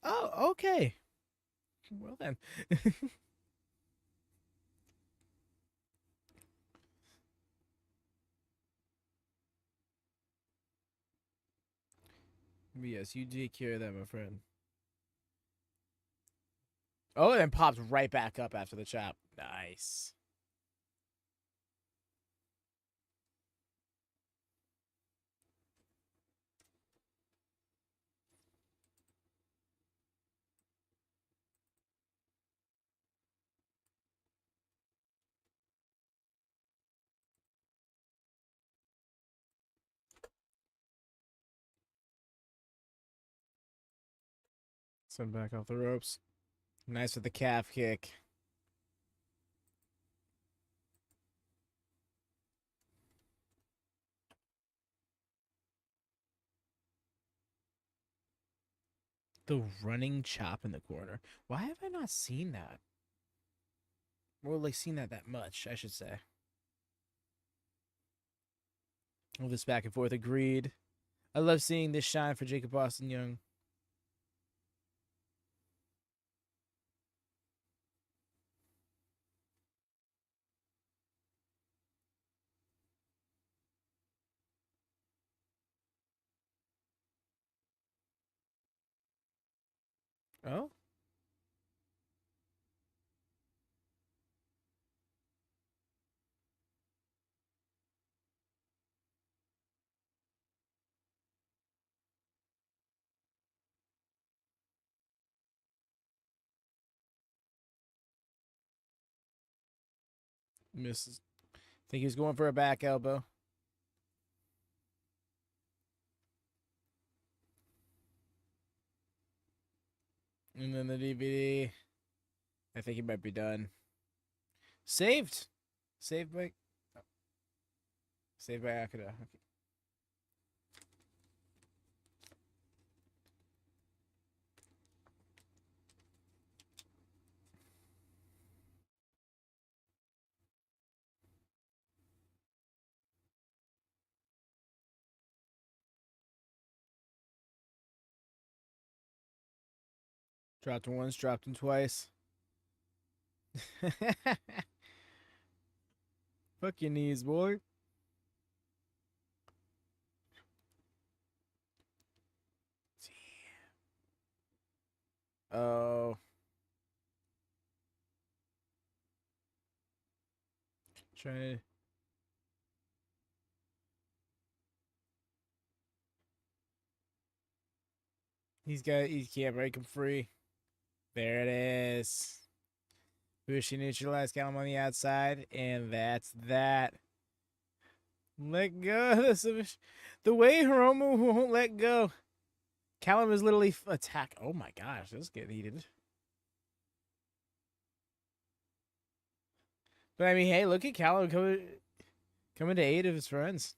oh, okay. Well then. Yes, you take care of that, my friend. Oh, and then pops right back up after the chop. Nice. Send back off the ropes. Nice with the calf kick. The running chop in the corner. Why have I not seen that? Or like seen that much, I should say. All this back and forth, agreed. I love seeing this shine for Jacob Austin Young. Oh? Misses. Think he was going for a back elbow. And then the DVD. I think he might be done. Saved. Saved by. Oh. Saved by Akira. Okay. Dropped him once, dropped him twice. Fuck your knees, boy. Oh. Trying to. He can't break him free. There it is. Bushi neutralized Callum on the outside, and that's that. Let go. The way Hiromu won't let go. Callum is literally attack. Oh my gosh, this is getting heated. But I mean, hey, look at Callum coming to aid of his friends.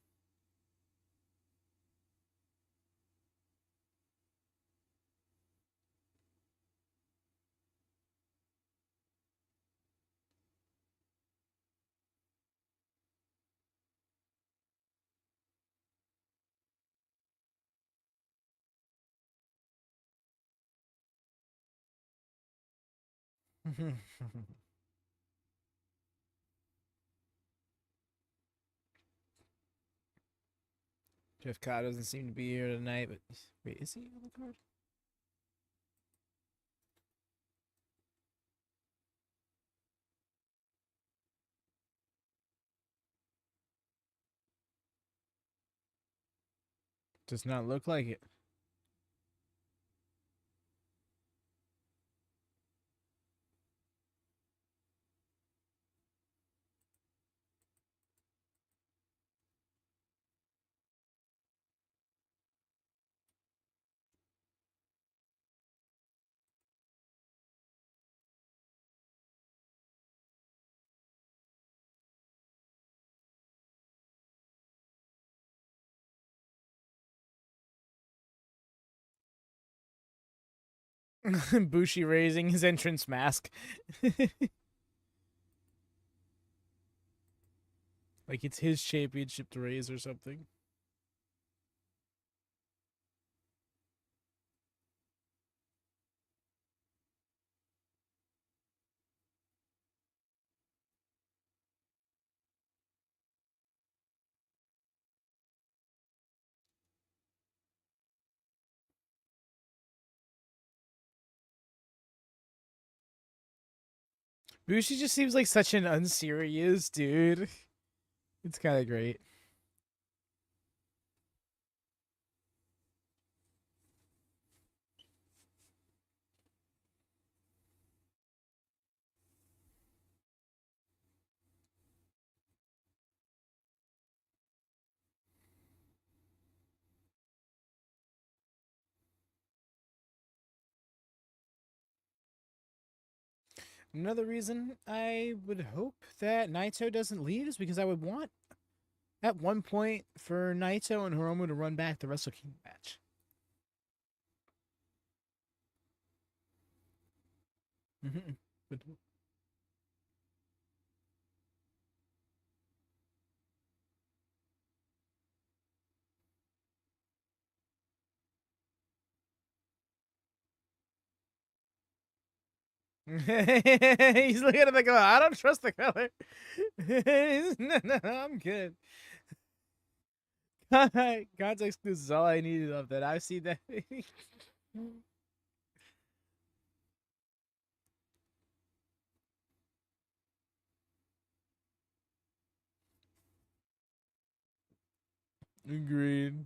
Jeff Cobb doesn't seem to be here tonight, but wait, is he on the card? Does not look like it. Bushi raising his entrance mask. Like it's his championship to raise or something. Bushi just seems like such an unserious dude. It's kind of great. Another reason I would hope that Naito doesn't leave is because I would want at one point for Naito and Hiromu to run back the Wrestle Kingdom match. But he's looking at the color. I don't trust the color. No, I'm good. Context clues is all I needed of that. I've seen that. Agreed.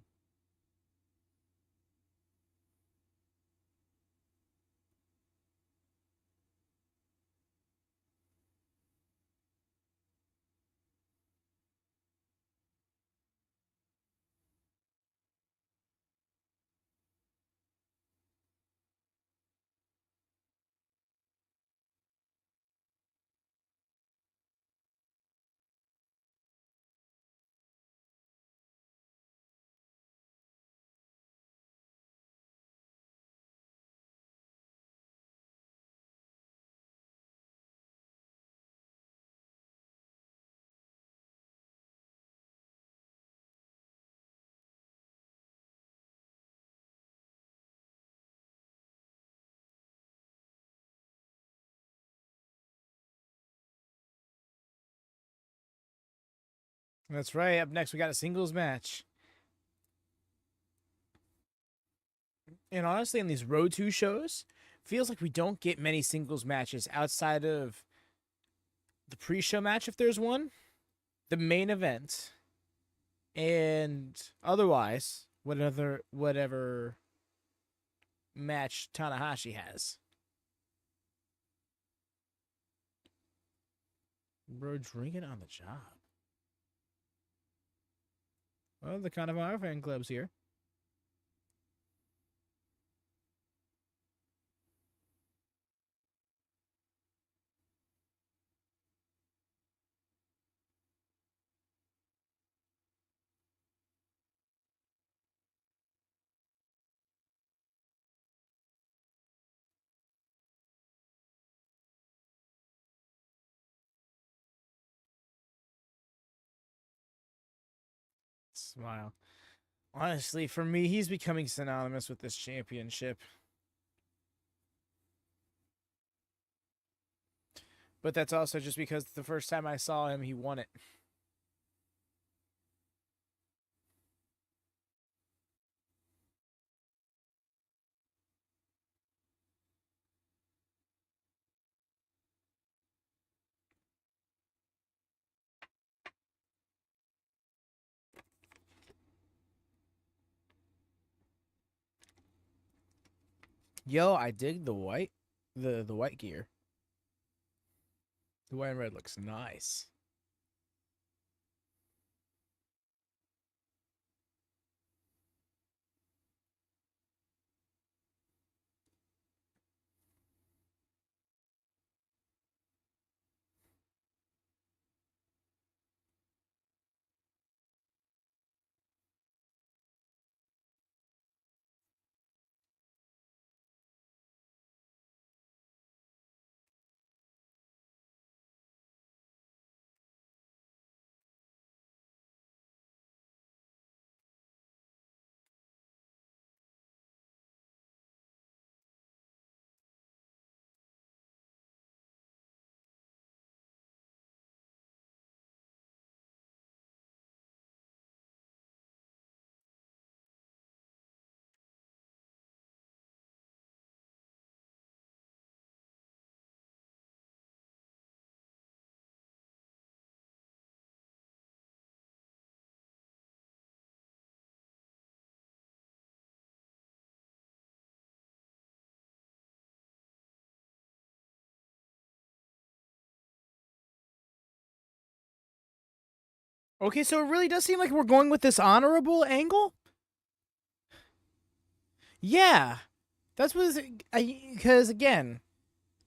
That's right. Up next, we got a singles match. And honestly, in these Road 2 shows, feels like we don't get many singles matches outside of the pre-show match, if there's one, the main event, and otherwise, whatever match Tanahashi has. Bro, drinking on the job. Well, the kind of our fan club's here. Smile. Honestly, for me, he's becoming synonymous with this championship. But that's also just because the first time I saw him, he won it. Yo, I dig the white gear. The white and red looks nice. Okay, so it really does seem like we're going with this honorable angle. Yeah, that's what. Because again,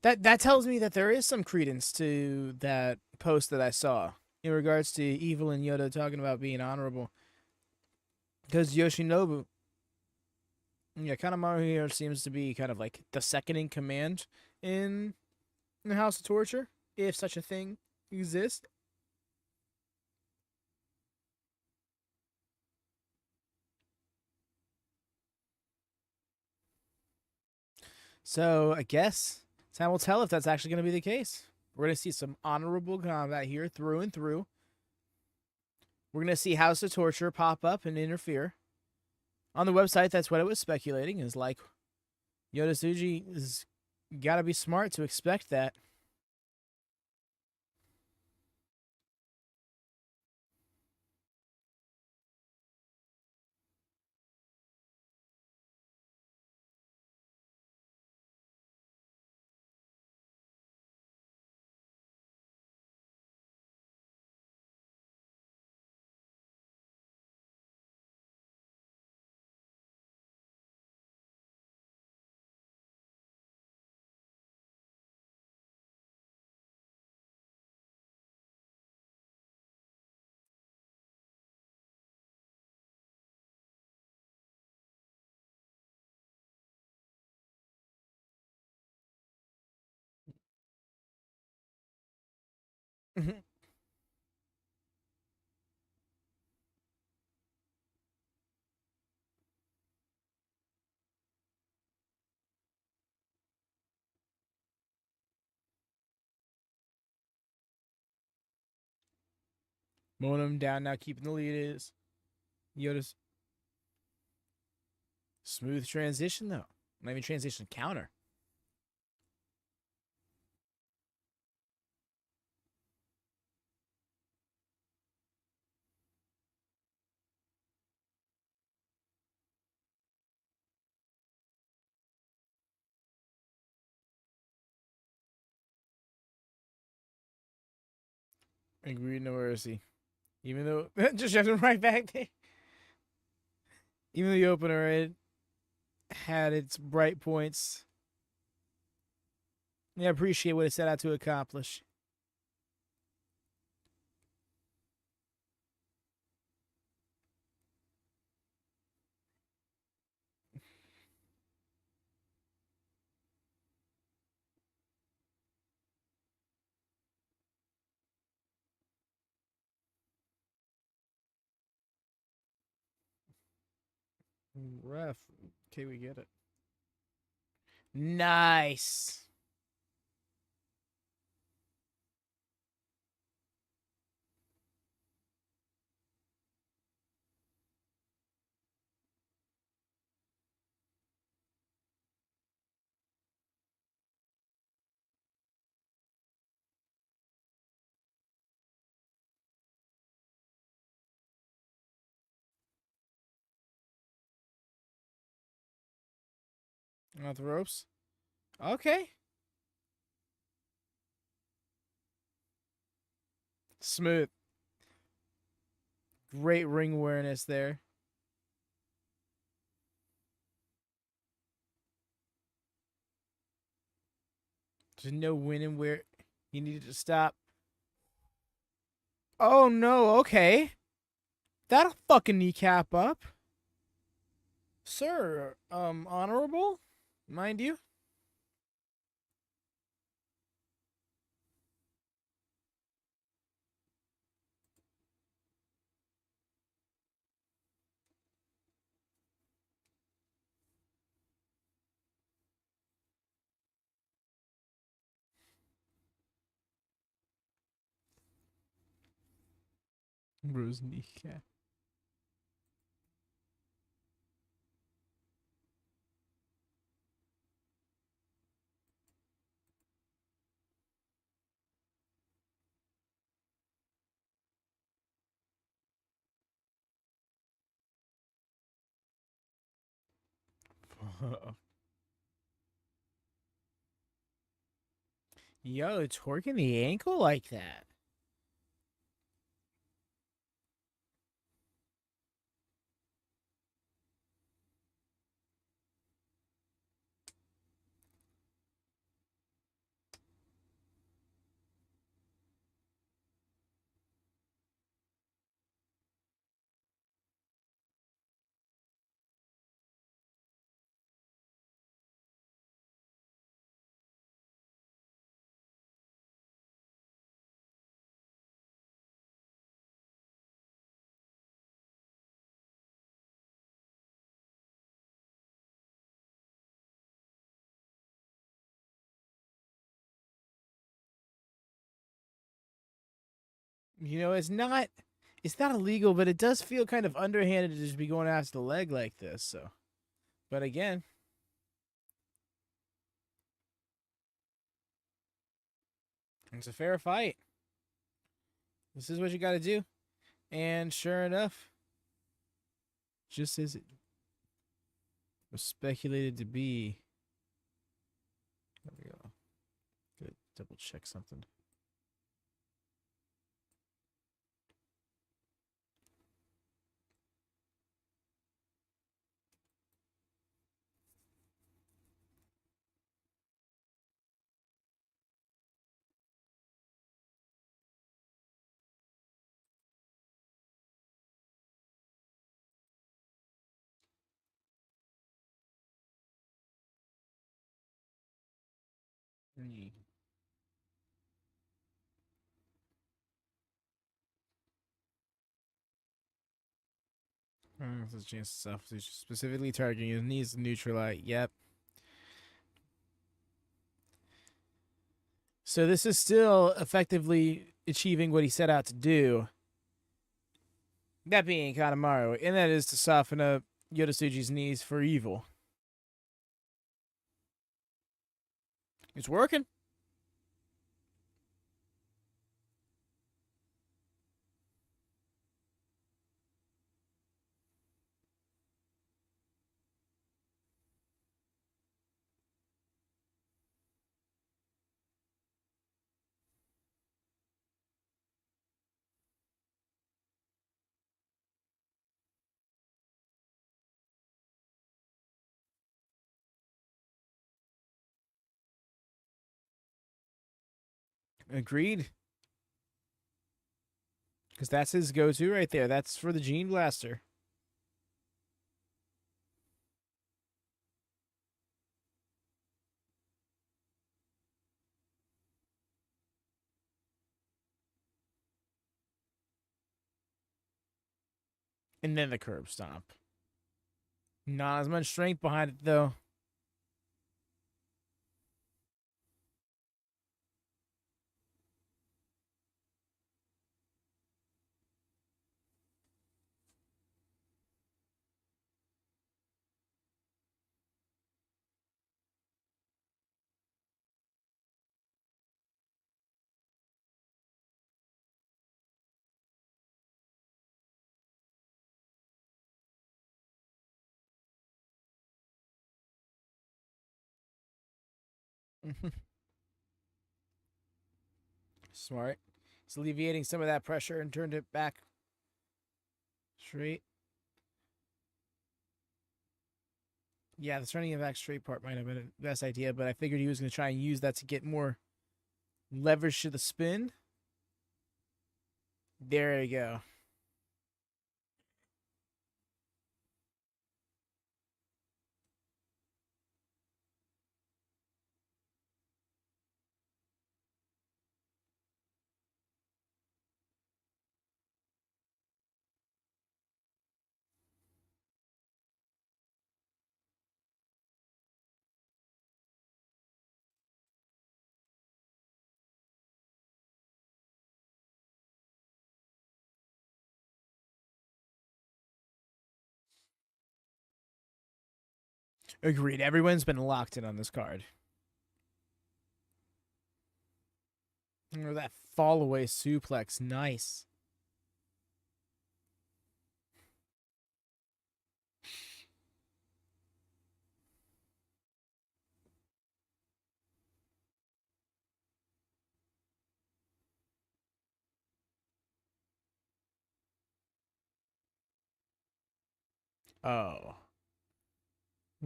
that tells me that there is some credence to that post that I saw in regards to Evil and Yoda talking about being honorable. Because Yoshinobu, yeah, Kanemaru here seems to be kind of like the second in command in the House of Torture, if such a thing exists. So I guess time will tell if that's actually going to be the case. We're going to see some honorable combat here through and through. We're going to see House of Torture pop up and interfere. On the website, that's what it was speculating, is like Yoda Tsuji has got to be smart to expect that. Mowing him down now, keeping the lead is Yoda's smooth transition, though. Not even transition, counter. Agreed, no mercy. Even though, just shoved him right back there. Even though the opener had its bright points. Yeah, I appreciate what it set out to accomplish. Ref. Okay, we get it. Nice. Off the ropes. Okay. Smooth. Great ring awareness there. There's no winning where he needed to stop. Oh no, okay. That'll fucking kneecap up. Sir, honorable? Mind you? Bro's kneecap. Yo, twerking the ankle like that. You know, it's not illegal, but it does feel kind of underhanded to just be going after the leg like this. So, but again, it's a fair fight. This is what you got to do. And sure enough, just as it was speculated to be. There we go. Good. Double check something. This is chance stuff. Specifically targeting his knees to neutralize. Yep. So this is still effectively achieving what he set out to do. That being Kanemaru, and that is to soften up Yodatsuji's knees for evil. It's working. Agreed. Because that's his go-to right there. That's for the Gene Blaster. And then the curb stomp. Not as much strength behind it, though. Smart. It's alleviating some of that pressure and turned it back straight. Yeah, the turning it back straight part might have been the best idea, but I figured he was going to try and use that to get more leverage to the spin. There you go. Agreed. Everyone's been locked in on this card. Oh, that fall away suplex. Nice. Oh.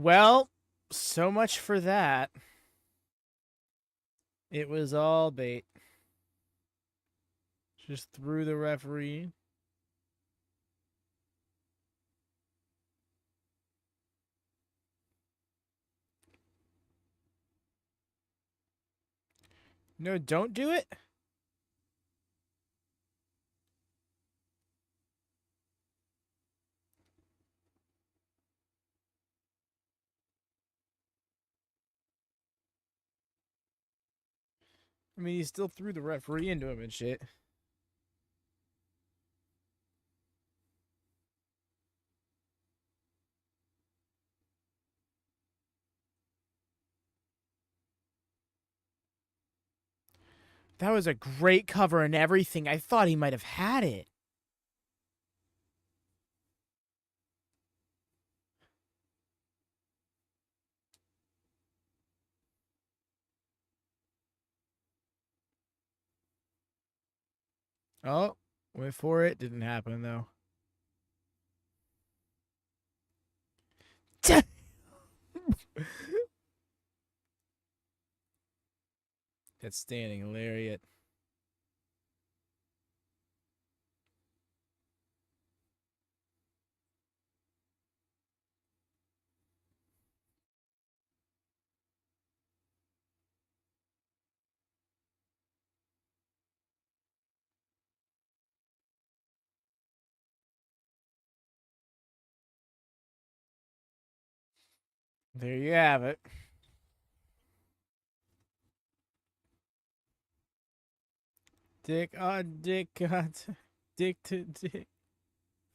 Well, so much for that. It was all bait. Just threw the referee. No, don't do it. I mean, he still threw the referee into him and shit. That was a great cover and everything. I thought he might have had it. Oh, went for it. Didn't happen, though. That standing lariat. There you have it. Dick on dick on dick to dick.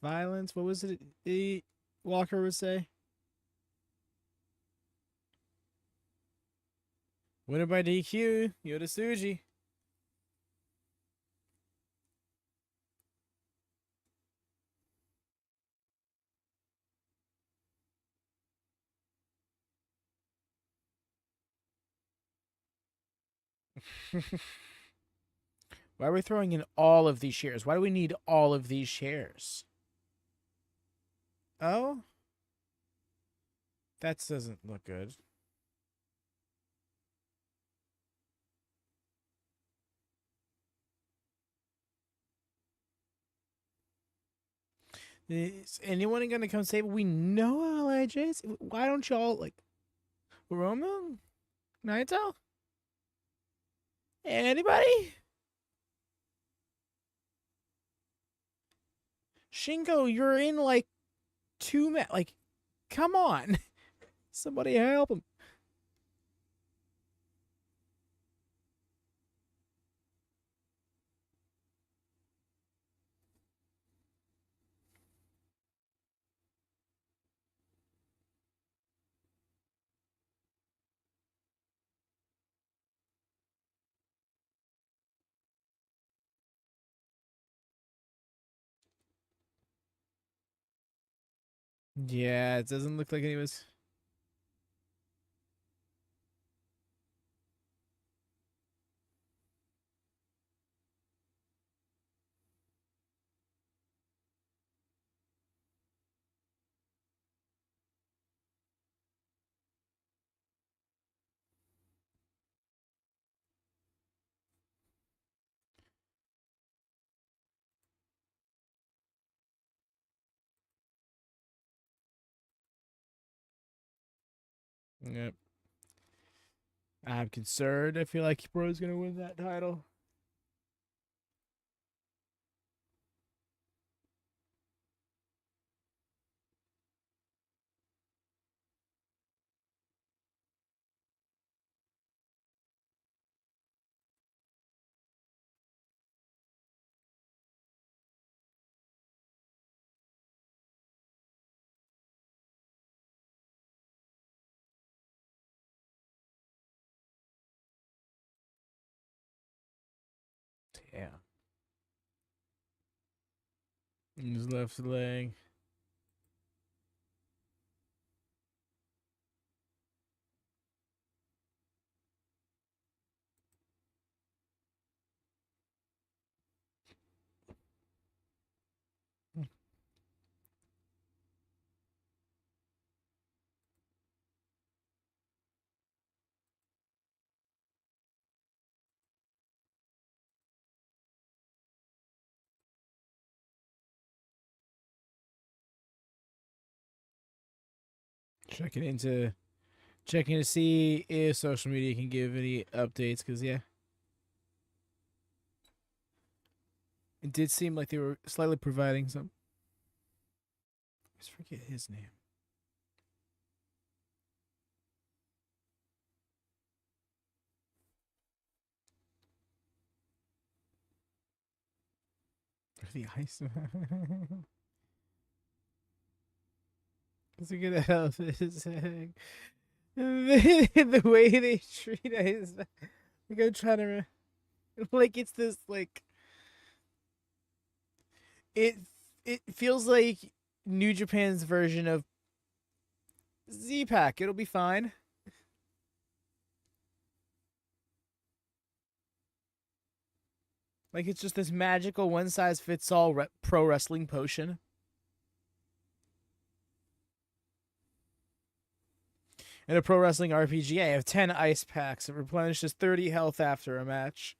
Violence. What was it Walker would say? Winner by DQ. Yoda Tsuji. Why are we throwing in all of these shares? Why do we need all of these shares? Oh? That doesn't look good. Is anyone going to come save? We know LIJs. Why don't y'all, like, Roma? Naito? Anybody? Shingo, you're in, like, 2 like, come on. Somebody help him. Yeah, it doesn't look like he was. Yep. I'm concerned. I feel like Bro's going to win that title. Yeah. His left leg. Checking to see if social media can give any updates, because yeah, it did seem like they were slightly providing some. I just forget his name. The ice. It's a good help. The way they treat us. We go try to. Like it's this like it it feels like New Japan's version of Z-Pack. It'll be fine. Like it's just this magical one size fits all pro wrestling potion. In a pro wrestling RPG, I have 10 ice packs. It replenishes 30 health after a match.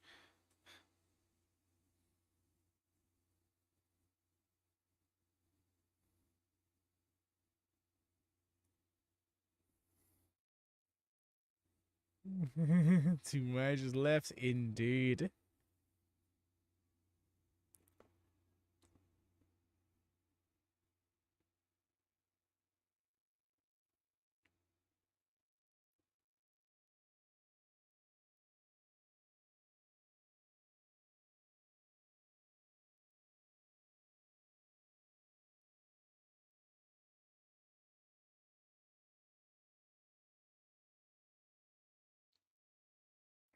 Two matches left, indeed.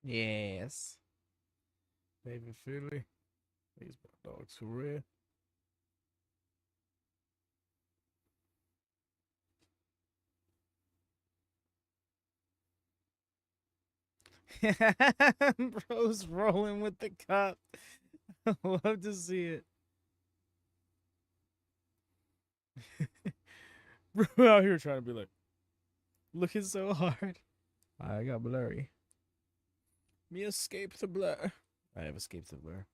Yes. Baby Philly. These dogs for real. Bro's rolling with the cup. Love to see it. Bro out here trying to be like, looking so hard. I got blurry. Me escape the blur. I have escaped the blur.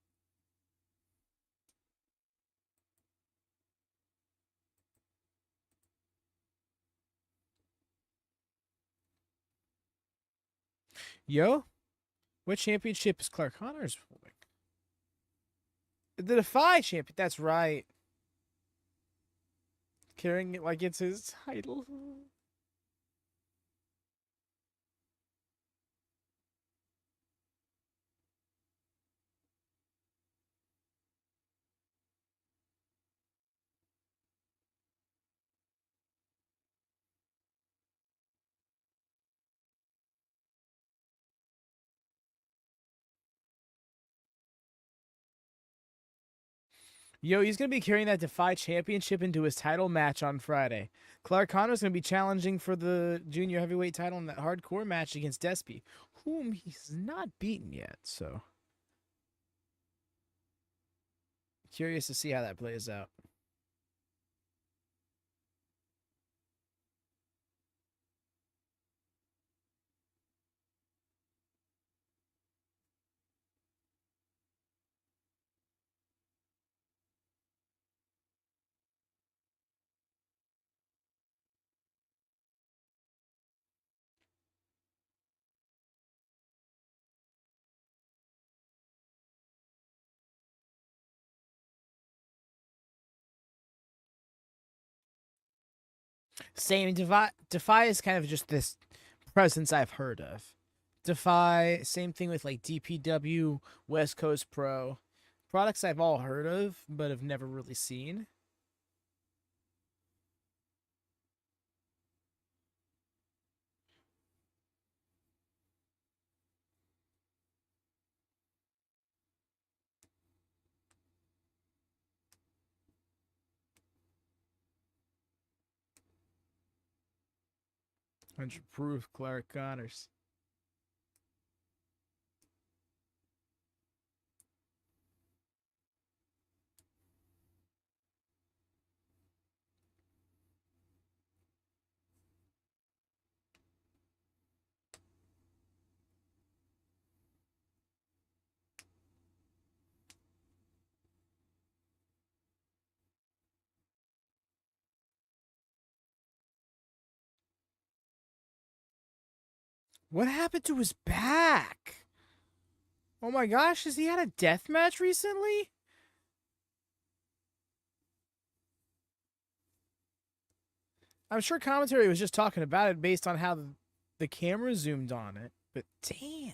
Yo, what championship is Clark Connors holding? The Defy champion. That's right. Carrying it like it's his title. Yo, he's going to be carrying that Defy championship into his title match on Friday. Clark Connor's going to be challenging for the junior heavyweight title in that hardcore match against Despy, whom he's not beaten yet. So, curious to see how that plays out. Same, Defy is kind of just this presence I've heard of. Defy, same thing with like DPW, West Coast Pro. Products I've all heard of, but have never really seen. Hundred proof Clark Connors. What happened to his back? Oh my gosh, has he had a death match recently? I'm sure commentary was just talking about it based on how the camera zoomed on it, but damn.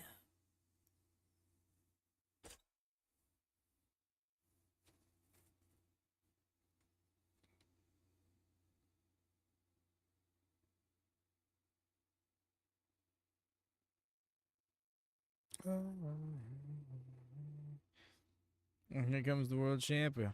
And here comes the world champion.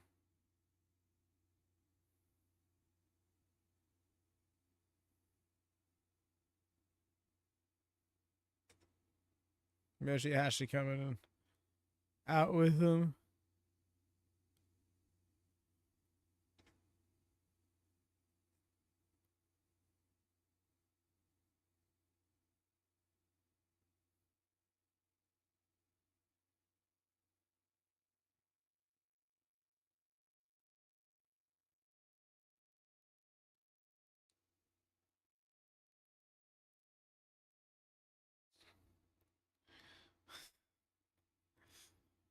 Yoshihashi coming in, out with him.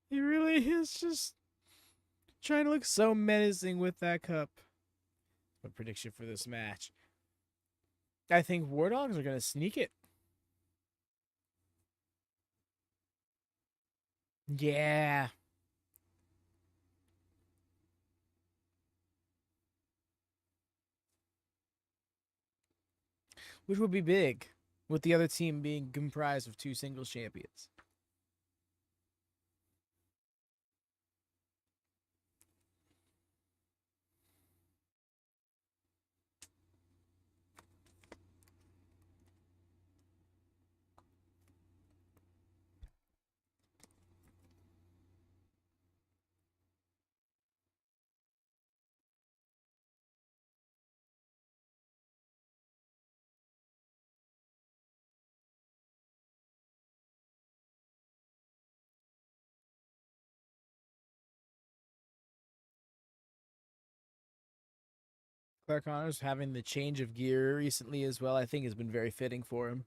He really is just trying to look so menacing with that cup. A prediction for this match. I think War Dogs are going to sneak it. Yeah. Which would be big, with the other team being comprised of 2 singles champions. Clark Connors having the change of gear recently as well, I think has been very fitting for him.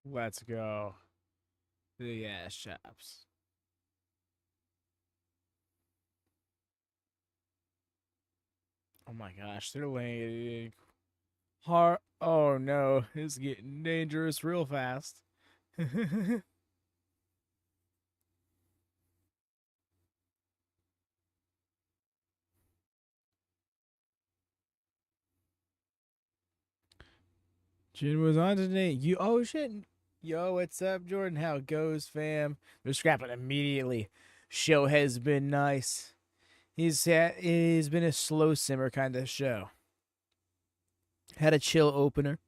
Let's go. Big ass chops. Oh my gosh, they're laying hard. Oh no, it's getting dangerous real fast. Jin was on today. You oh shit. Yo, what's up, Jordan? How it goes, fam? They're scrapping immediately. Show has been nice. He's been a slow simmer kind of show. Had a chill opener,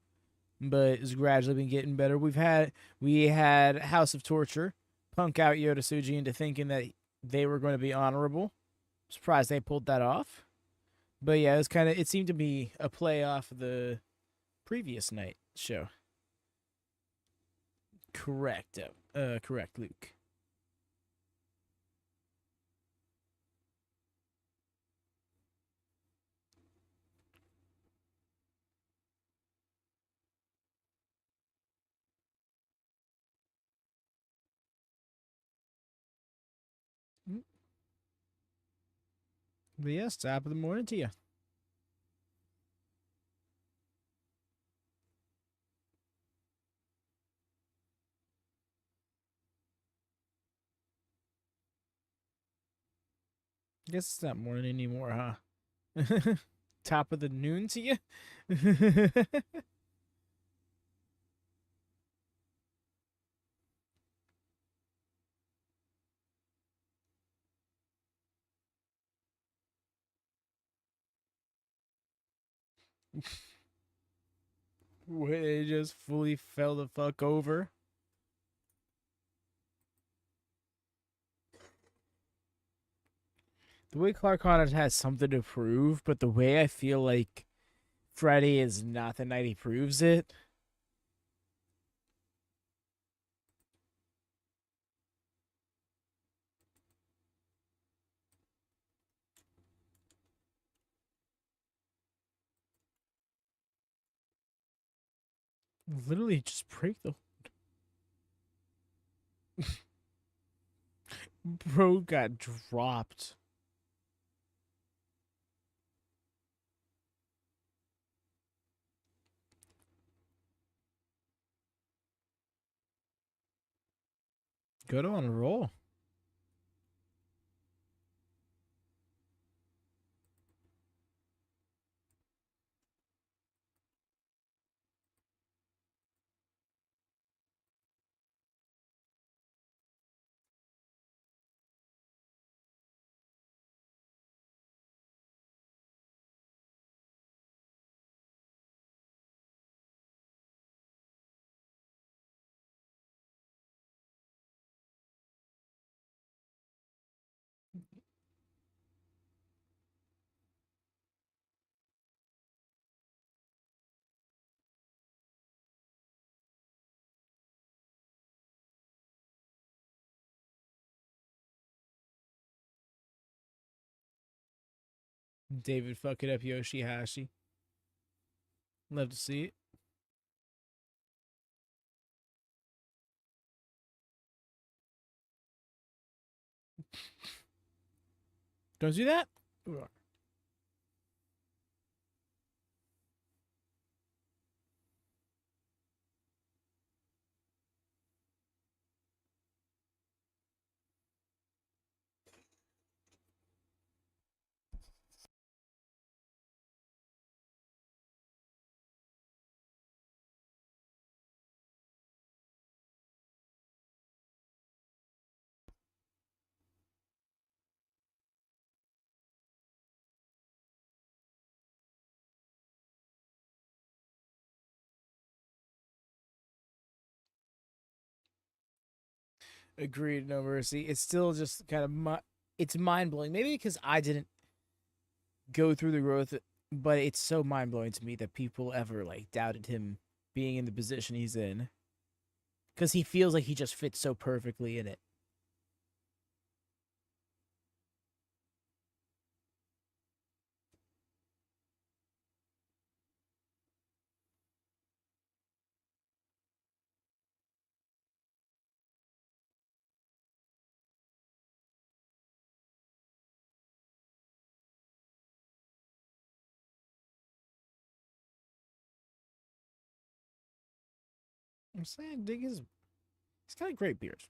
but it's gradually been getting better. We had House of Torture punk out Yoda Tsuji into thinking that they were going to be honorable. Surprised they pulled that off. But yeah, it seemed to be a play off of the previous night show. Correct. Correct, Luke. But yes, top of the morning to you. Guess it's not morning anymore, huh? Top of the noon to you? They just fully fell the fuck over. The way Clark Connors has something to prove, but the way I feel like Friday is not the night he proves it. Literally just break the... Bro got dropped. Goto on a roll. David fucking up Yoshihashi. Love to see it. Don't do that. Agreed, no mercy. It's still just kind of it's mind blowing. Maybe because I didn't go through the growth, but it's so mind blowing to me that people ever like doubted him being in the position he's in, because he feels like he just fits so perfectly in it. I'm saying, dig his. He's got a great beard.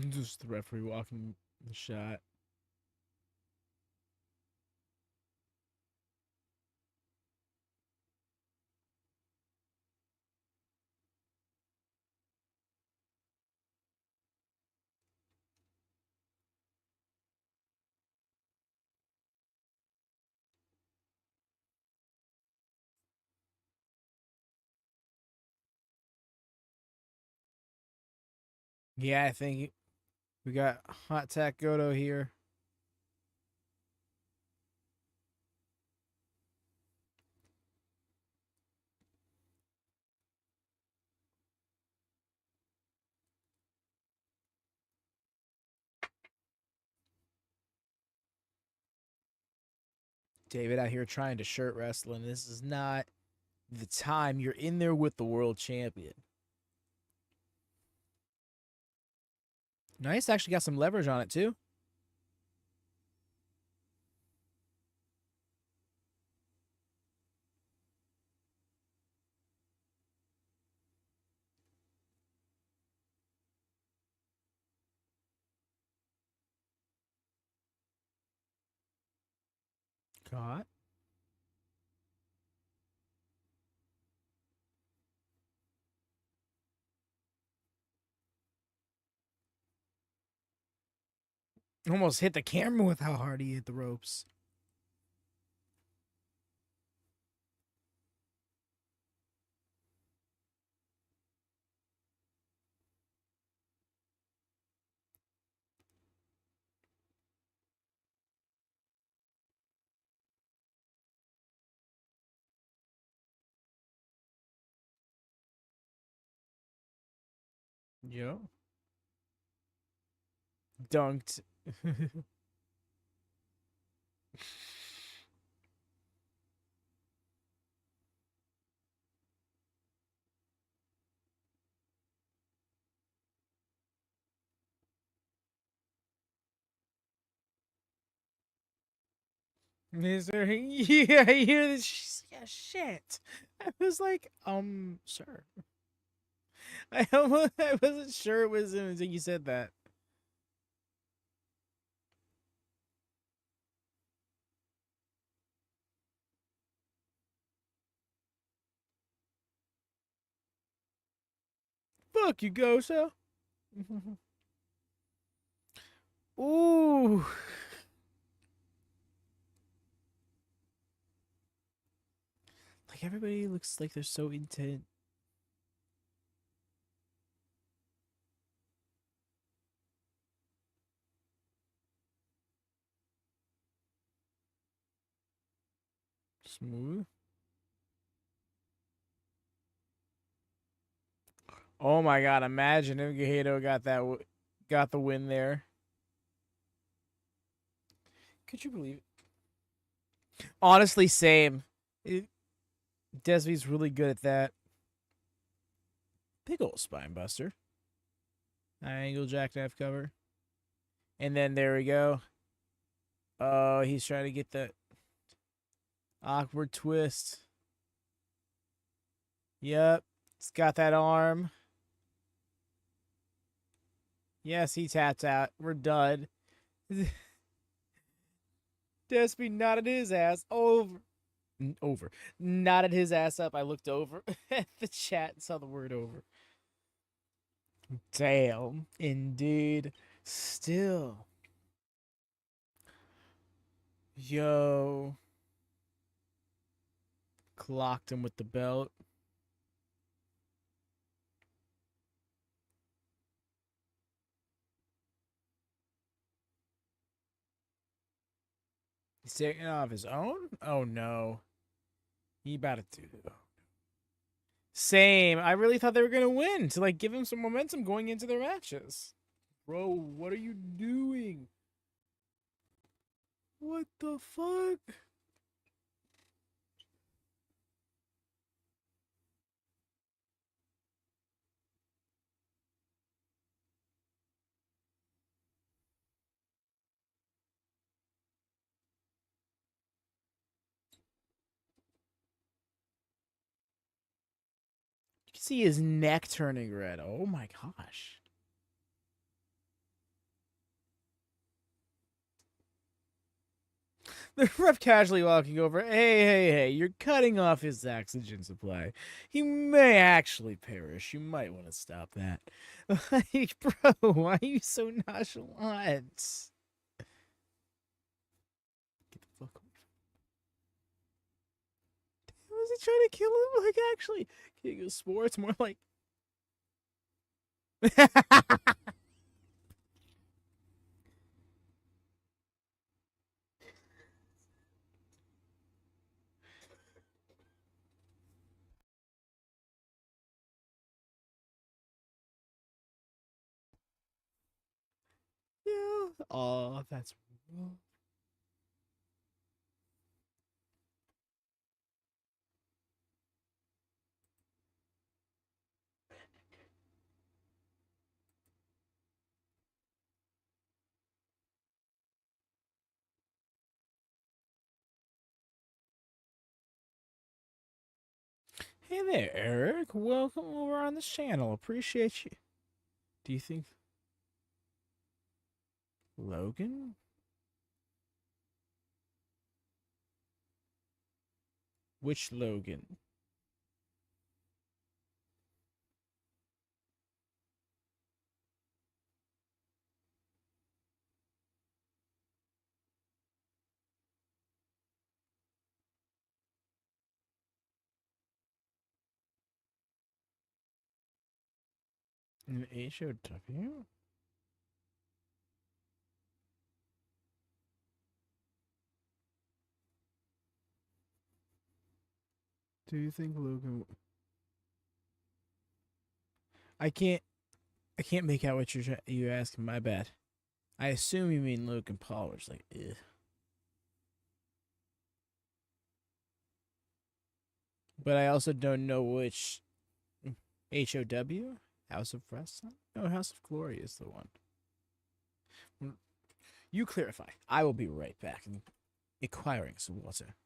Just the referee walking the shot. Yeah, I think we got Hot Tack Goto here. David out here trying to shirt wrestling. This is not the time. You're in there with the world champion. Nice, actually got some leverage on it too. Caught. Almost hit the camera with how hard he hit the ropes. Yo. Dunked. Is there, yeah, I hear this. Yeah, shit. I was like, sir. I wasn't sure it was him until you said that. Fuck you, Gosa. Ooh. Like everybody looks like they're so intent. Smooth. Oh my god! Imagine if Gato got that, got the win there. Could you believe it? Honestly, same. Desvy's really good at that. Big ol' spine buster. Angle jackknife cover. And then there we go. Oh, he's trying to get that awkward twist. Yep. It's got that arm. Yes, he taps out. We're done. Desby nodded his ass over. Nodded his ass up. I looked over at the chat and saw the word over. Damn. Indeed. Still. Yo. Clocked him with the belt. He's taking it off his own? Oh no. He about to do it. Same. I really thought they were gonna win to like give him some momentum going into their matches. Bro, what are you doing? What the fuck? You can see his neck turning red. Oh my gosh. The ref casually walking over. Hey, you're cutting off his oxygen supply. He may actually perish. You might want to stop that. Like, bro, why are you so nonchalant? Get the fuck away. Was he trying to kill him? Like, actually, King of Sports, more like. Yeah. Oh, that's. Hey there, Eric. Welcome over on the channel. Appreciate you. Do you think Logan? Which Logan? An HOW? Do you think Logan? I can't. I can't make out what you're asking. My bad. I assume you mean Logan Paul. Which like, ugh. But I also don't know which HOW House of Wrestling. No, House of Glory is the one. You clarify. I will be right back. Acquiring some water.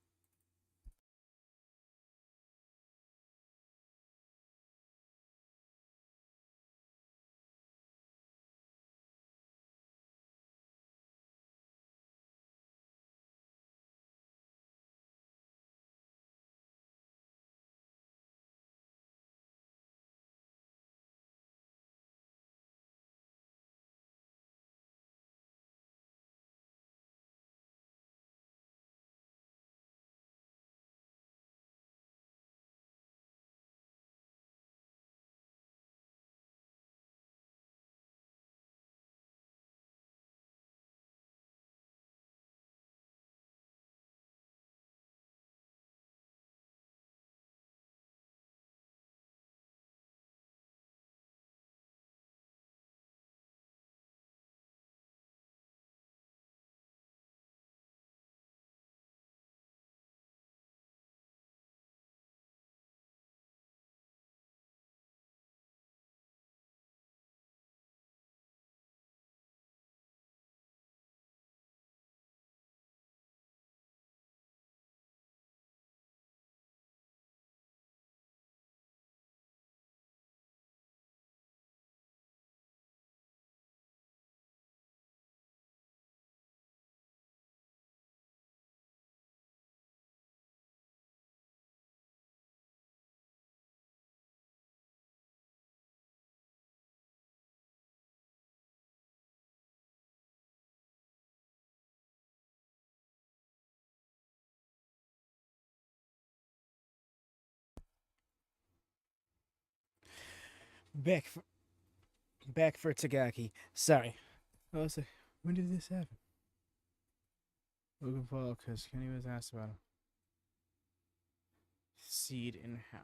Back for, back for Tagaki. Sorry. I was like, when did this happen? Logan Paul, because Kenny was asked about him. Seed and how.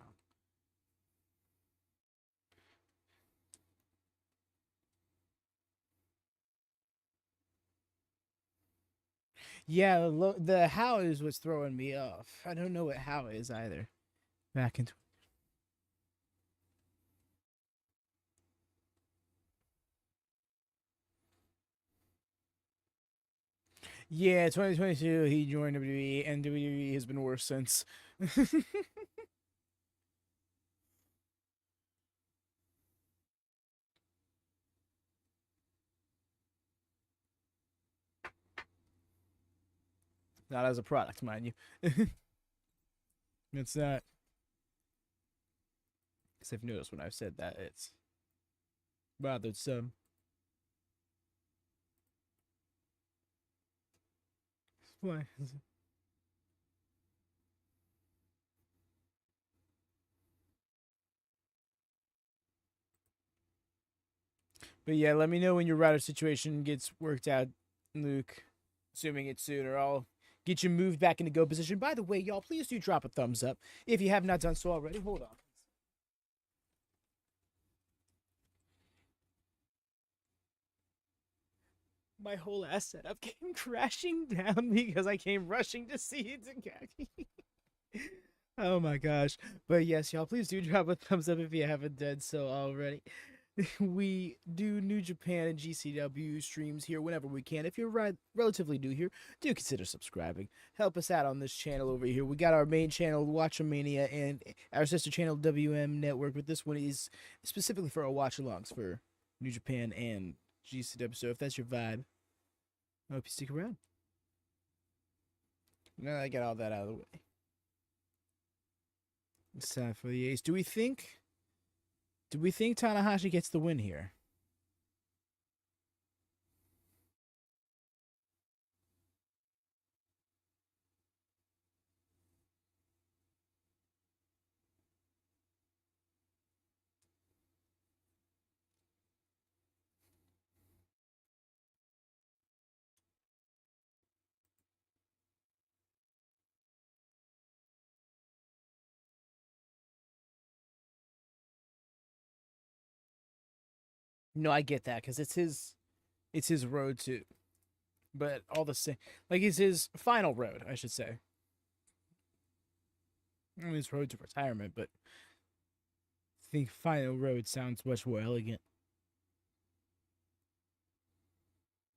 Yeah, the how is what's throwing me off. I don't know what how is either. Back into. Yeah, 2022, he joined WWE, and WWE has been worse since. Not as a product, mind you. It's not. Because I've noticed when I've said that, it's bothered some. Why? But yeah, let me know when your router situation gets worked out, Luke. Assuming it's soon, or I'll get you moved back into go position. By the way, y'all, please do drop a thumbs up if you have not done so already. Hold on. My whole ass setup came crashing down because I came rushing to see it. Oh my gosh. But yes, y'all, please do drop a thumbs up if you haven't done so already. We do New Japan and GCW streams here whenever we can. If you're relatively new here, do consider subscribing. Help us out on this channel over here. We got our main channel, WatchaMania, and our sister channel, WM Network, but this one is specifically for our watch-alongs for New Japan and GCW. So if that's your vibe, I hope you stick around. Now that I got all that out of the way. It's time for the ace. Do we think Tanahashi gets the win here? No, I get that because it's his road too. But all the same, like it's his final road, I should say. I mean, his road to retirement, but I think final road sounds much more elegant.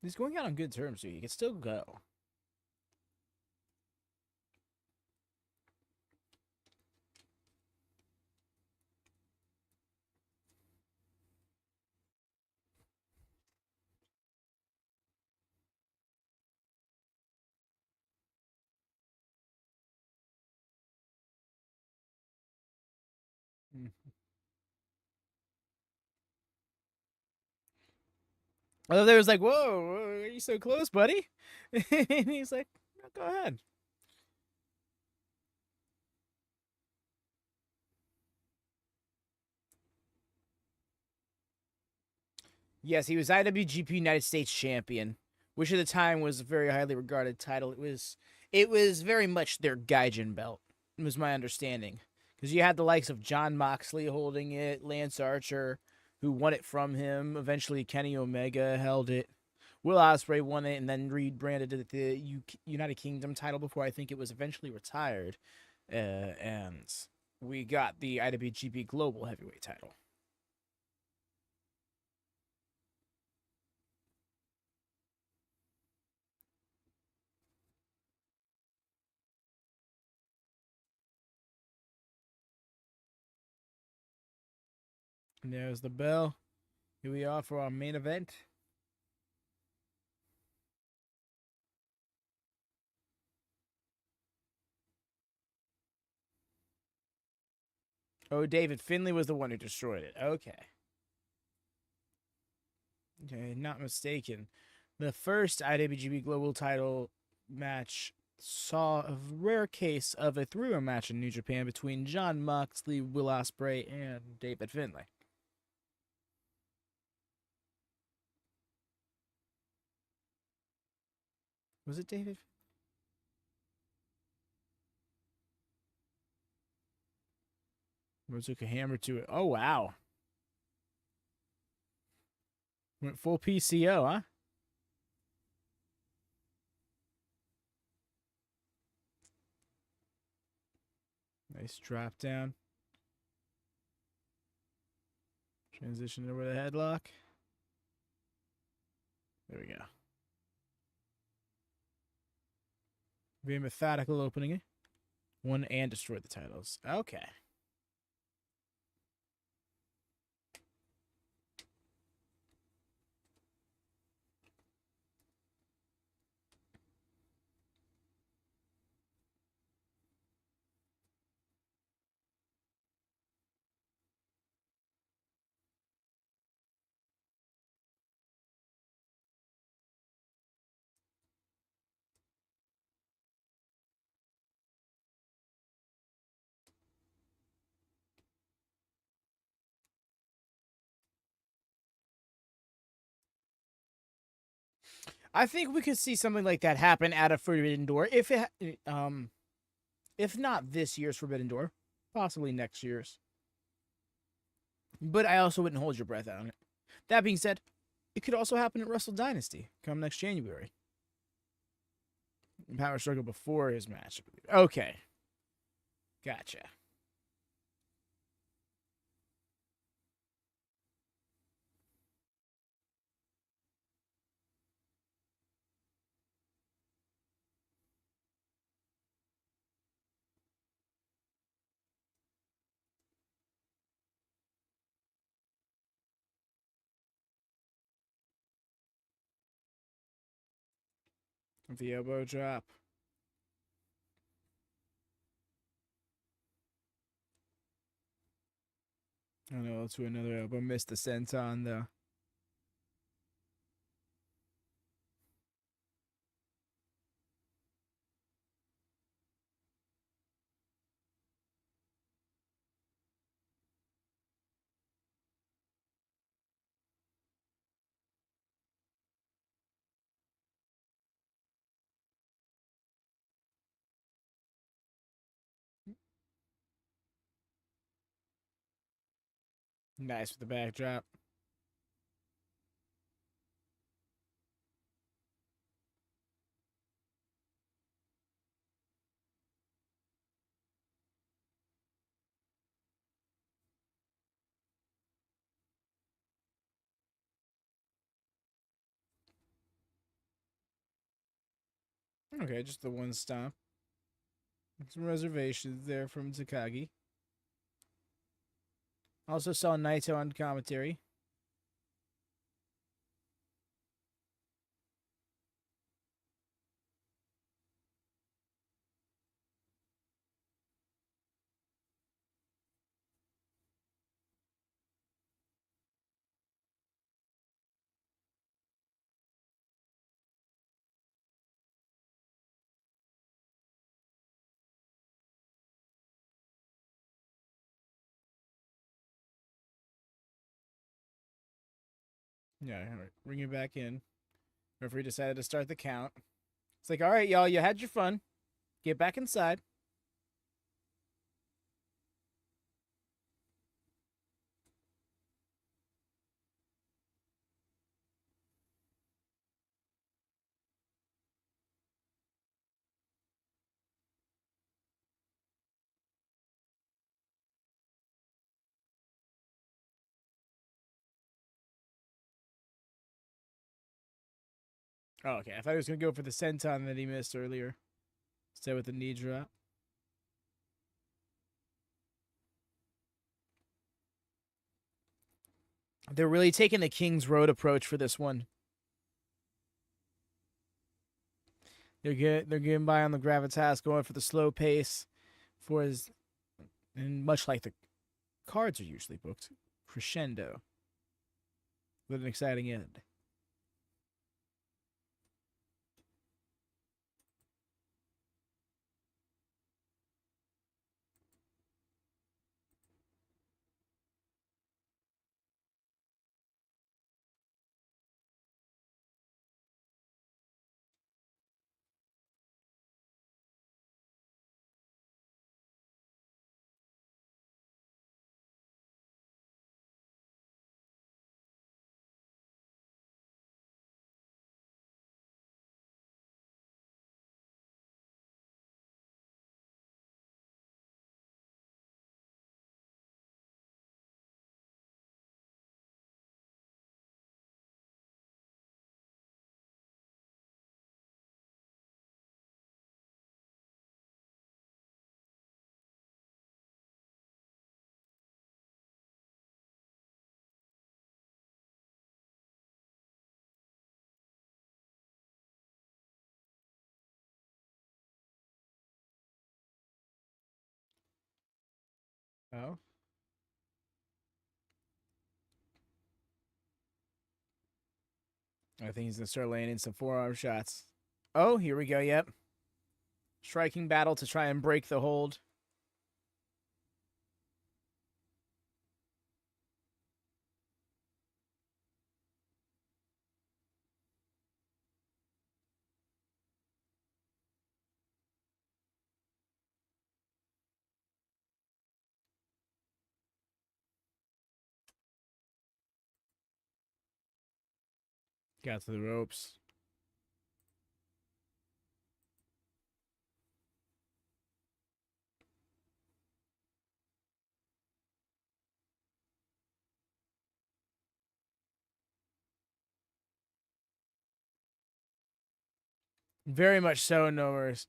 He's going out on good terms, so he can still go. Mm. Although there was like, whoa, are you so close, buddy? And he's like, no, go ahead. Yes, he was IWGP United States champion, which at the time was a very highly regarded title. It was very much their Gaijin belt, was my understanding. Because you had the likes of John Moxley holding it, Lance Archer, who won it from him. Eventually, Kenny Omega held it. Will Ospreay won it and then rebranded it the United Kingdom title before I think it was eventually retired. And we got the IWGP Global Heavyweight title. And there's the bell. Here we are for our main event. Oh, David Finlay was the one who destroyed it. Okay. Okay, not mistaken. The first IWGP Global title match saw a rare case of a three-way match in New Japan between John Moxley, Will Ospreay, and David Finlay. Was it David? Or took a hammer to it. Oh, wow. Went full PCO, huh? Nice drop down. Transition over the headlock. There we go. Very methodical opening it. Won and destroyed the titles. Okay. I think we could see something like that happen at a Forbidden Door if not this year's Forbidden Door, possibly next year's. But I also wouldn't hold your breath on it. That being said, it could also happen at Wrestle Dynasty come next January. Power Struggle before his match. Okay. Gotcha. The elbow drop. I know, to another elbow. Missed the senton though. Nice with the backdrop. Okay, just the one stop. Some reservations there from Takagi. Also saw Naito on commentary. Yeah, all right. Bring it back in. Referee decided to start the count. It's like, all right, y'all, you had your fun. Get back inside. Oh, okay. I thought he was going to go for the senton that he missed earlier. Instead with the knee drop. They're really taking the King's Road approach for this one. They're getting by on the gravitas, going for the slow pace for his, and much like the cards are usually booked, crescendo with an exciting end. Oh. I think he's going to start laying in some forearm shots. Oh, here we go. Yep. Striking battle to try and break the hold. Got to the ropes. Very much so, no worries.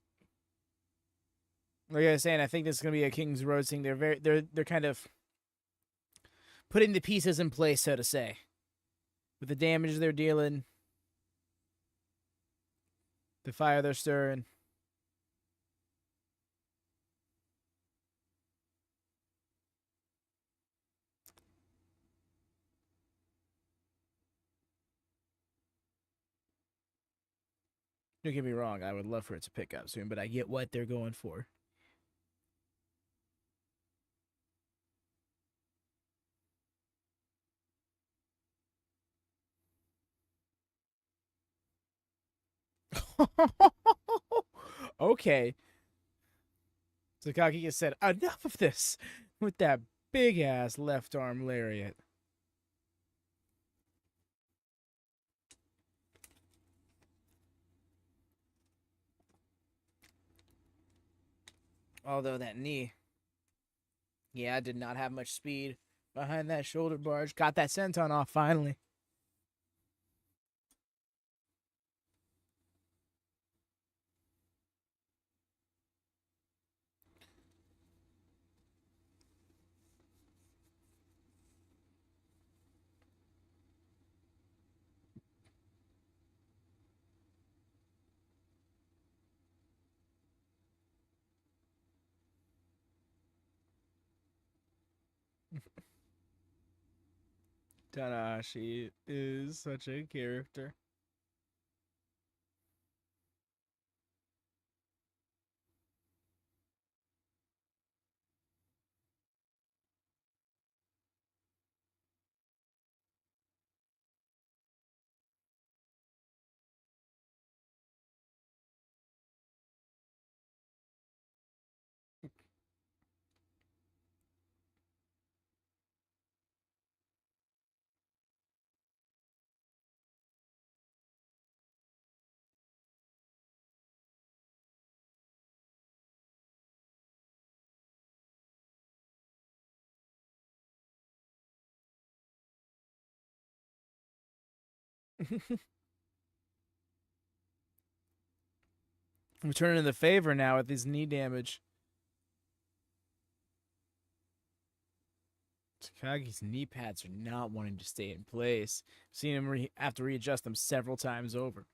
Like I was saying, I think this is gonna be a King's Road thing. They're kind of putting the pieces in place, so to say, with the damage they're dealing, the fire they're stirring. Don't get me wrong, I would love for it to pick up soon, but I get what they're going for. Okay. Takagi has said, enough of this with that big ass left arm lariat. Although that knee, yeah, did not have much speed behind that shoulder barge. Got that senton off finally. Tanahashi is such a character. Returning the favor now with his knee damage. Takagi's knee pads are not wanting to stay in place. I've seen him have to readjust them several times over.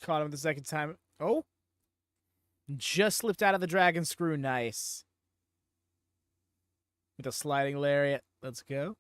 Caught him the second time. Oh! Just slipped out of the dragon screw. Nice. With a sliding lariat. Let's go.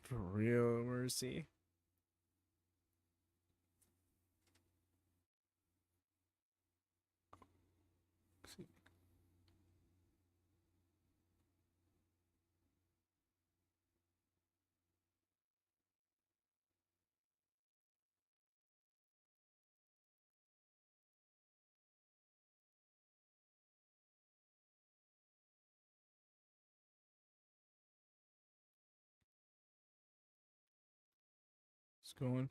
For real mercy. It's going.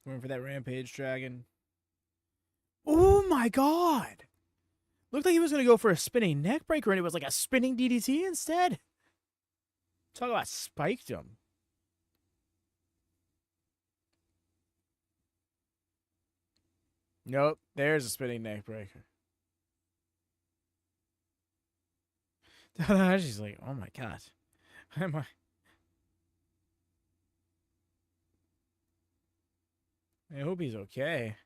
Going for that rampage dragon. Oh my god! Looked like he was going to go for a spinning neck breaker, and it was like a spinning DDT instead. Talk about spiked him. Nope, there's a spinning neck breaker. She's like, oh my god. Am I hope he's okay.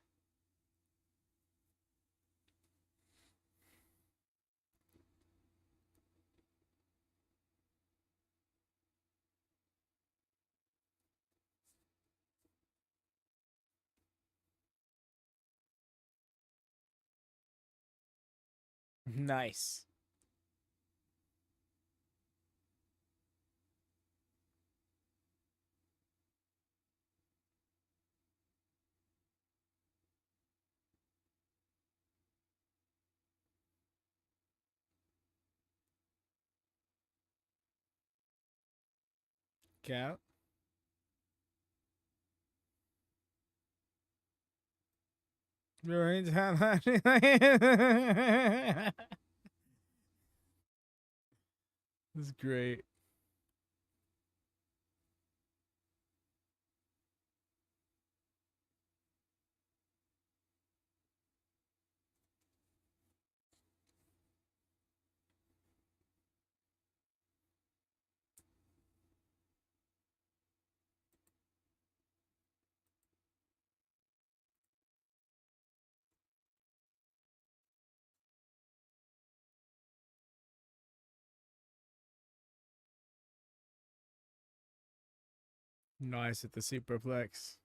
Nice. Count. Right. This is great. Nice at the superplex.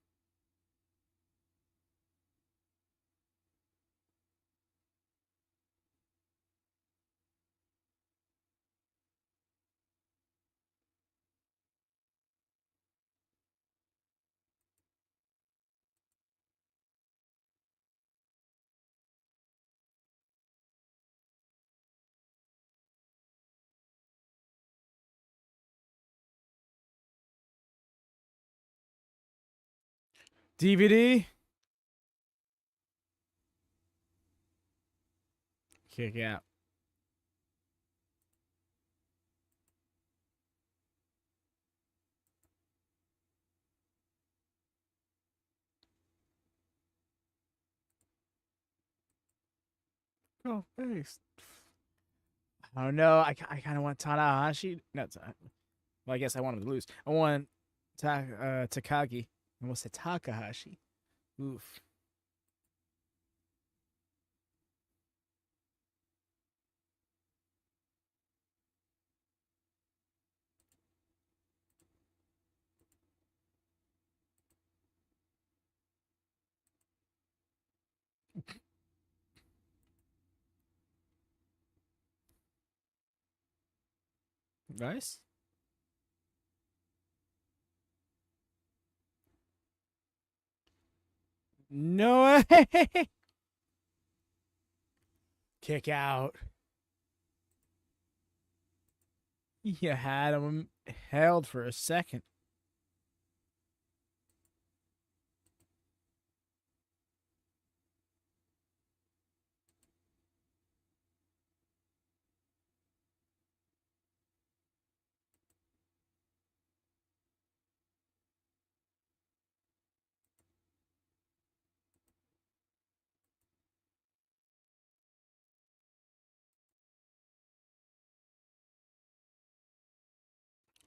DVD. Kick out. Oh, thanks. I don't know. I kind of want Tanahashi. No, well, I guess I want him to lose. I want Takagi. I almost said Takahashi. Oof. Nice. No way. Kick out. You had him held for a second.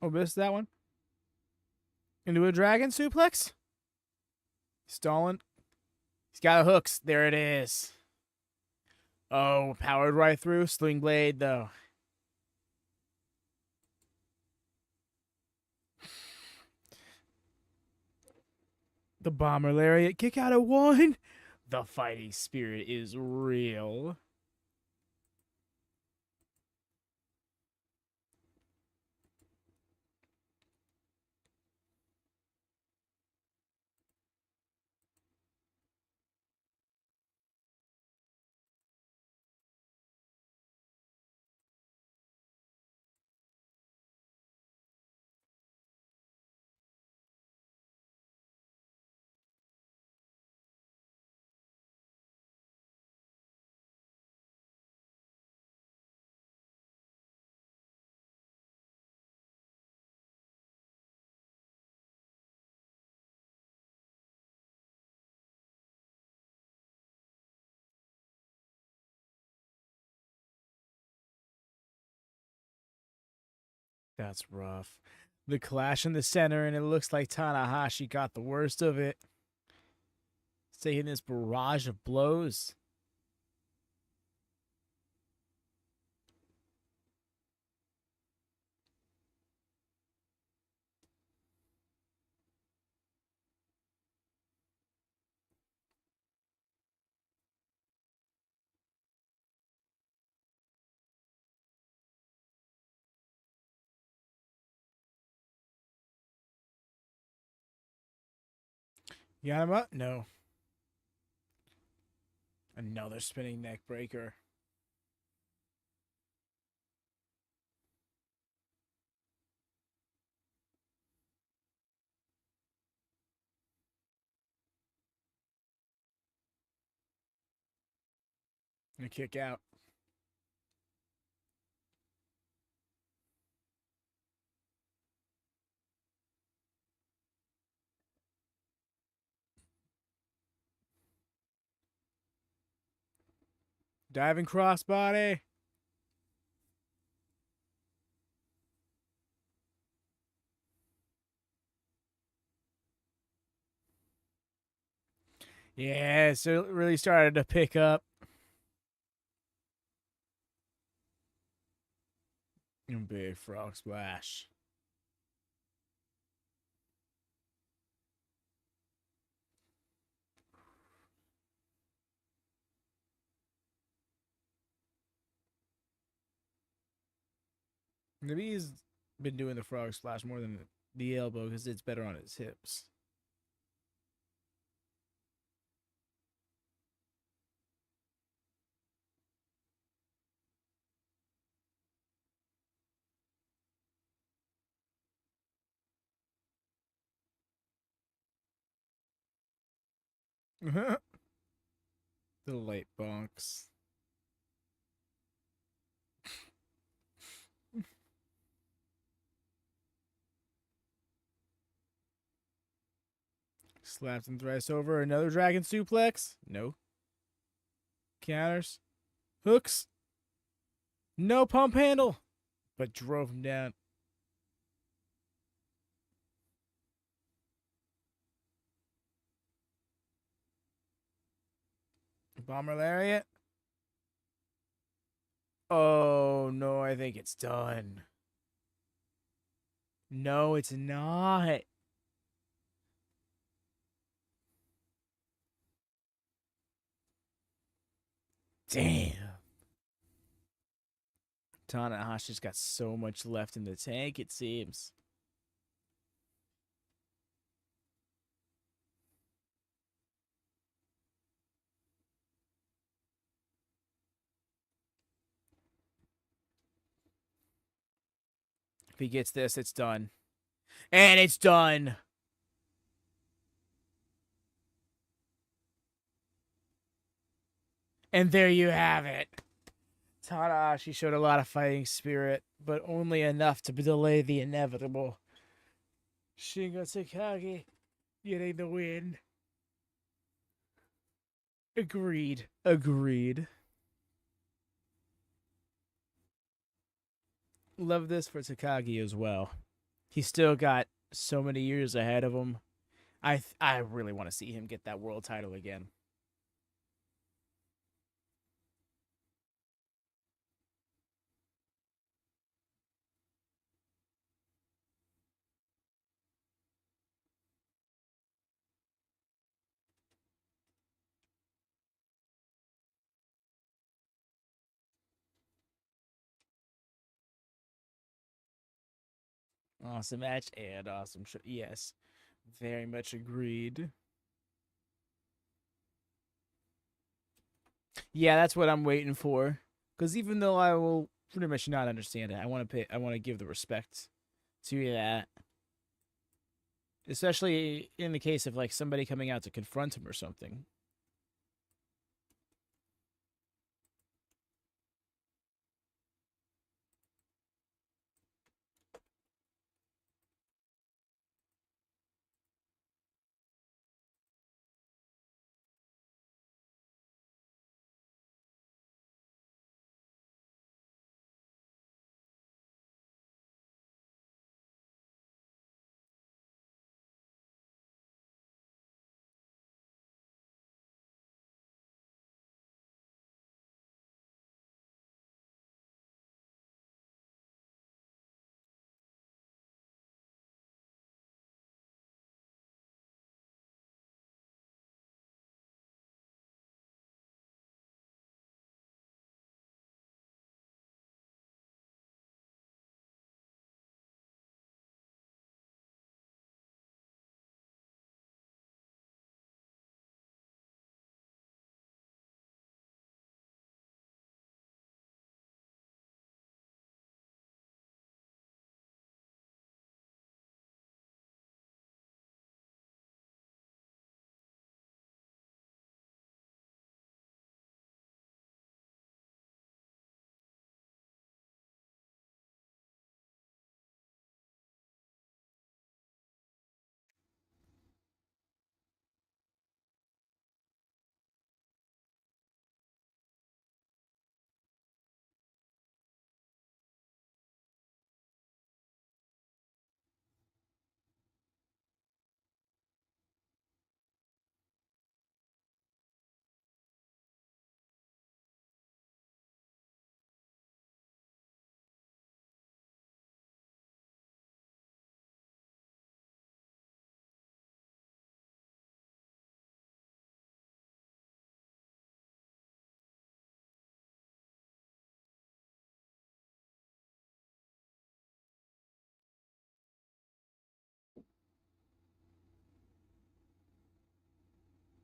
Oh, missed that one. Into a dragon suplex. Stalling. He's got hooks. There it is. Oh, powered right through. Sling blade, though. The bomber lariat. Kick out at one. The fighting spirit is real. That's rough. The clash in the center, and it looks like Tanahashi got the worst of it. Taking this barrage of blows. Yano? No. Another spinning neck breaker. And a kick out. Diving crossbody. Yeah, so it really started to pick up. And big frog splash. Maybe he's been doing the frog splash more than the elbow because it's better on his hips. The light bonks. Slaps him thrice over. Another dragon suplex. No. Counters. Hooks. No pump handle. But drove him down. Bomber lariat. Oh, no, I think it's done. No, it's not. Damn. Tanahashi's got so much left in the tank, it seems. If he gets this, it's done. And it's done. And there you have it. Tanahashi showed a lot of fighting spirit, but only enough to delay the inevitable. Shingo Takagi getting the win. Agreed. Agreed. Love this for Takagi as well. He's still got so many years ahead of him. I really want to see him get that world title again. Awesome match and awesome show. Yes, very much agreed. Yeah, that's what I'm waiting for. Because even though I will pretty much not understand it, I want to pay. I want to give the respect to that. Especially in the case of like somebody coming out to confront him or something.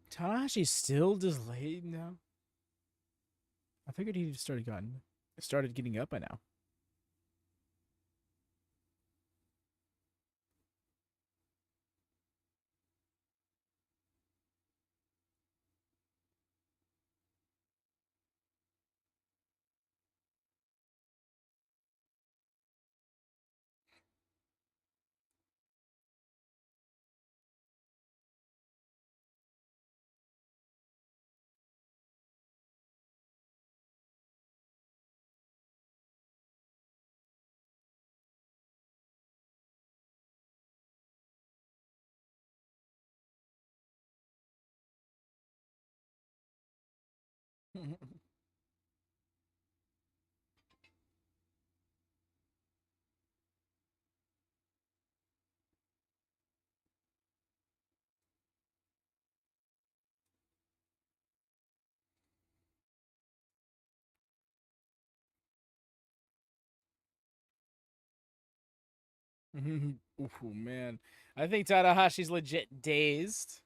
Tanahashi's still delayed now. I figured he started getting up by now. Ooh, man. I think Tanahashi's legit dazed.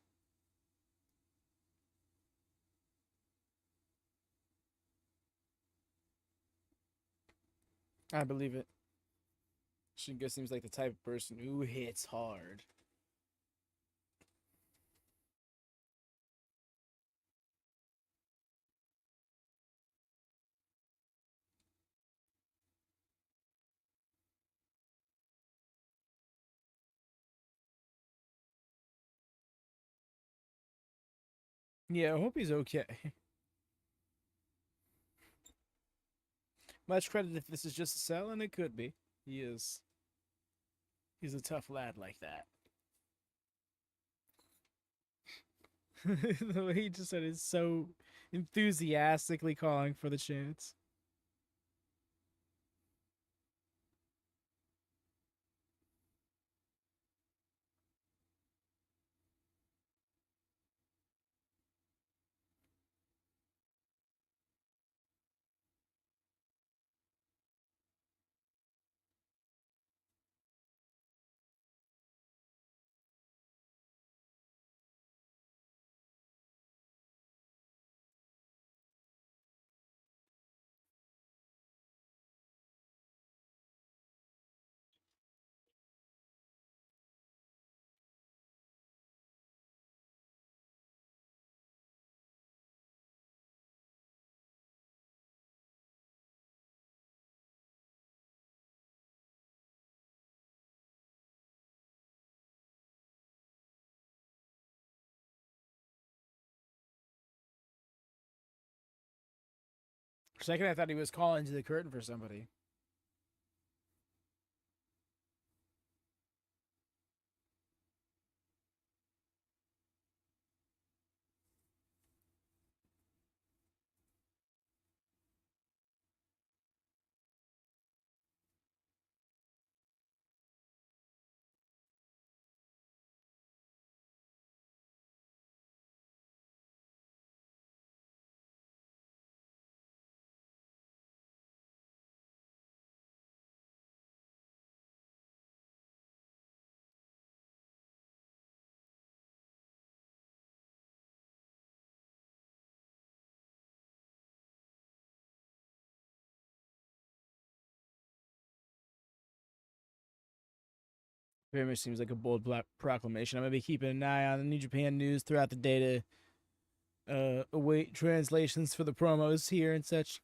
I believe it. Shingo seems like the type of person who hits hard. Yeah, I hope he's okay. Much credit if this is just a cell, and it could be. He is. He's a tough lad like that. The way he just said is so enthusiastically calling for the chance. For a second, I thought he was calling to the curtain for somebody. Very much seems like a bold proclamation. I'm gonna be keeping an eye on the New Japan news throughout the day to await translations for the promos here and such.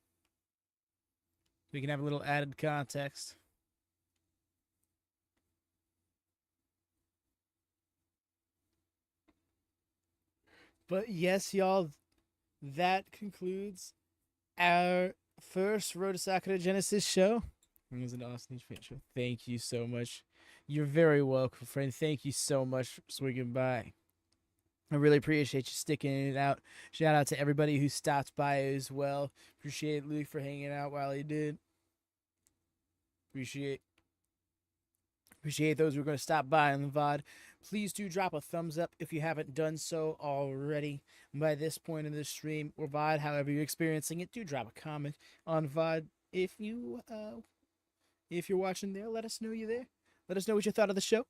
We can have a little added context. But yes, y'all, that concludes our first Road to Sakura Genesis show. It was an awesome show. Thank you so much. You're very welcome, friend. Thank you so much for swinging by. I really appreciate you sticking it out. Shout out to everybody who stopped by as well. Appreciate Luke for hanging out while he did. Appreciate those who are going to stop by on the VOD. Please do drop a thumbs up if you haven't done so already by this point in the stream or VOD, however you're experiencing it. Do drop a comment on VOD if you're watching there. Let us know you're there. Let us know what you thought of the show.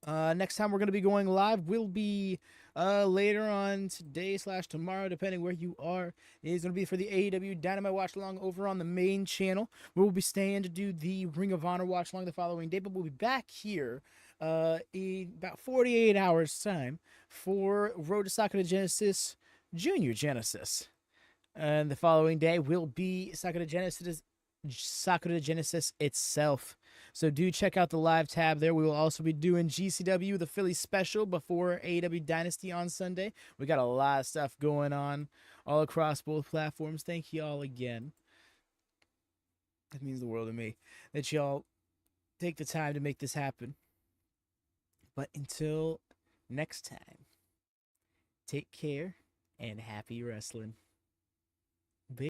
Next time we're going to be going live will be later on today/tomorrow, depending where you are. It is going to be for the AEW Dynamite Watch Along over on the main channel. We will be staying to do the Ring of Honor Watch Along the following day, but we'll be back here in about 48 hours time for Road to Sakura Genesis Junior Genesis. And the following day will be Sakura Genesis itself. So do check out the live tab there. We will also be doing GCW, the Philly special, before AEW Dynasty on Sunday. We got a lot of stuff going on all across both platforms. Thank you all again. That means the world to me that y'all take the time to make this happen. But until next time, take care and happy wrestling.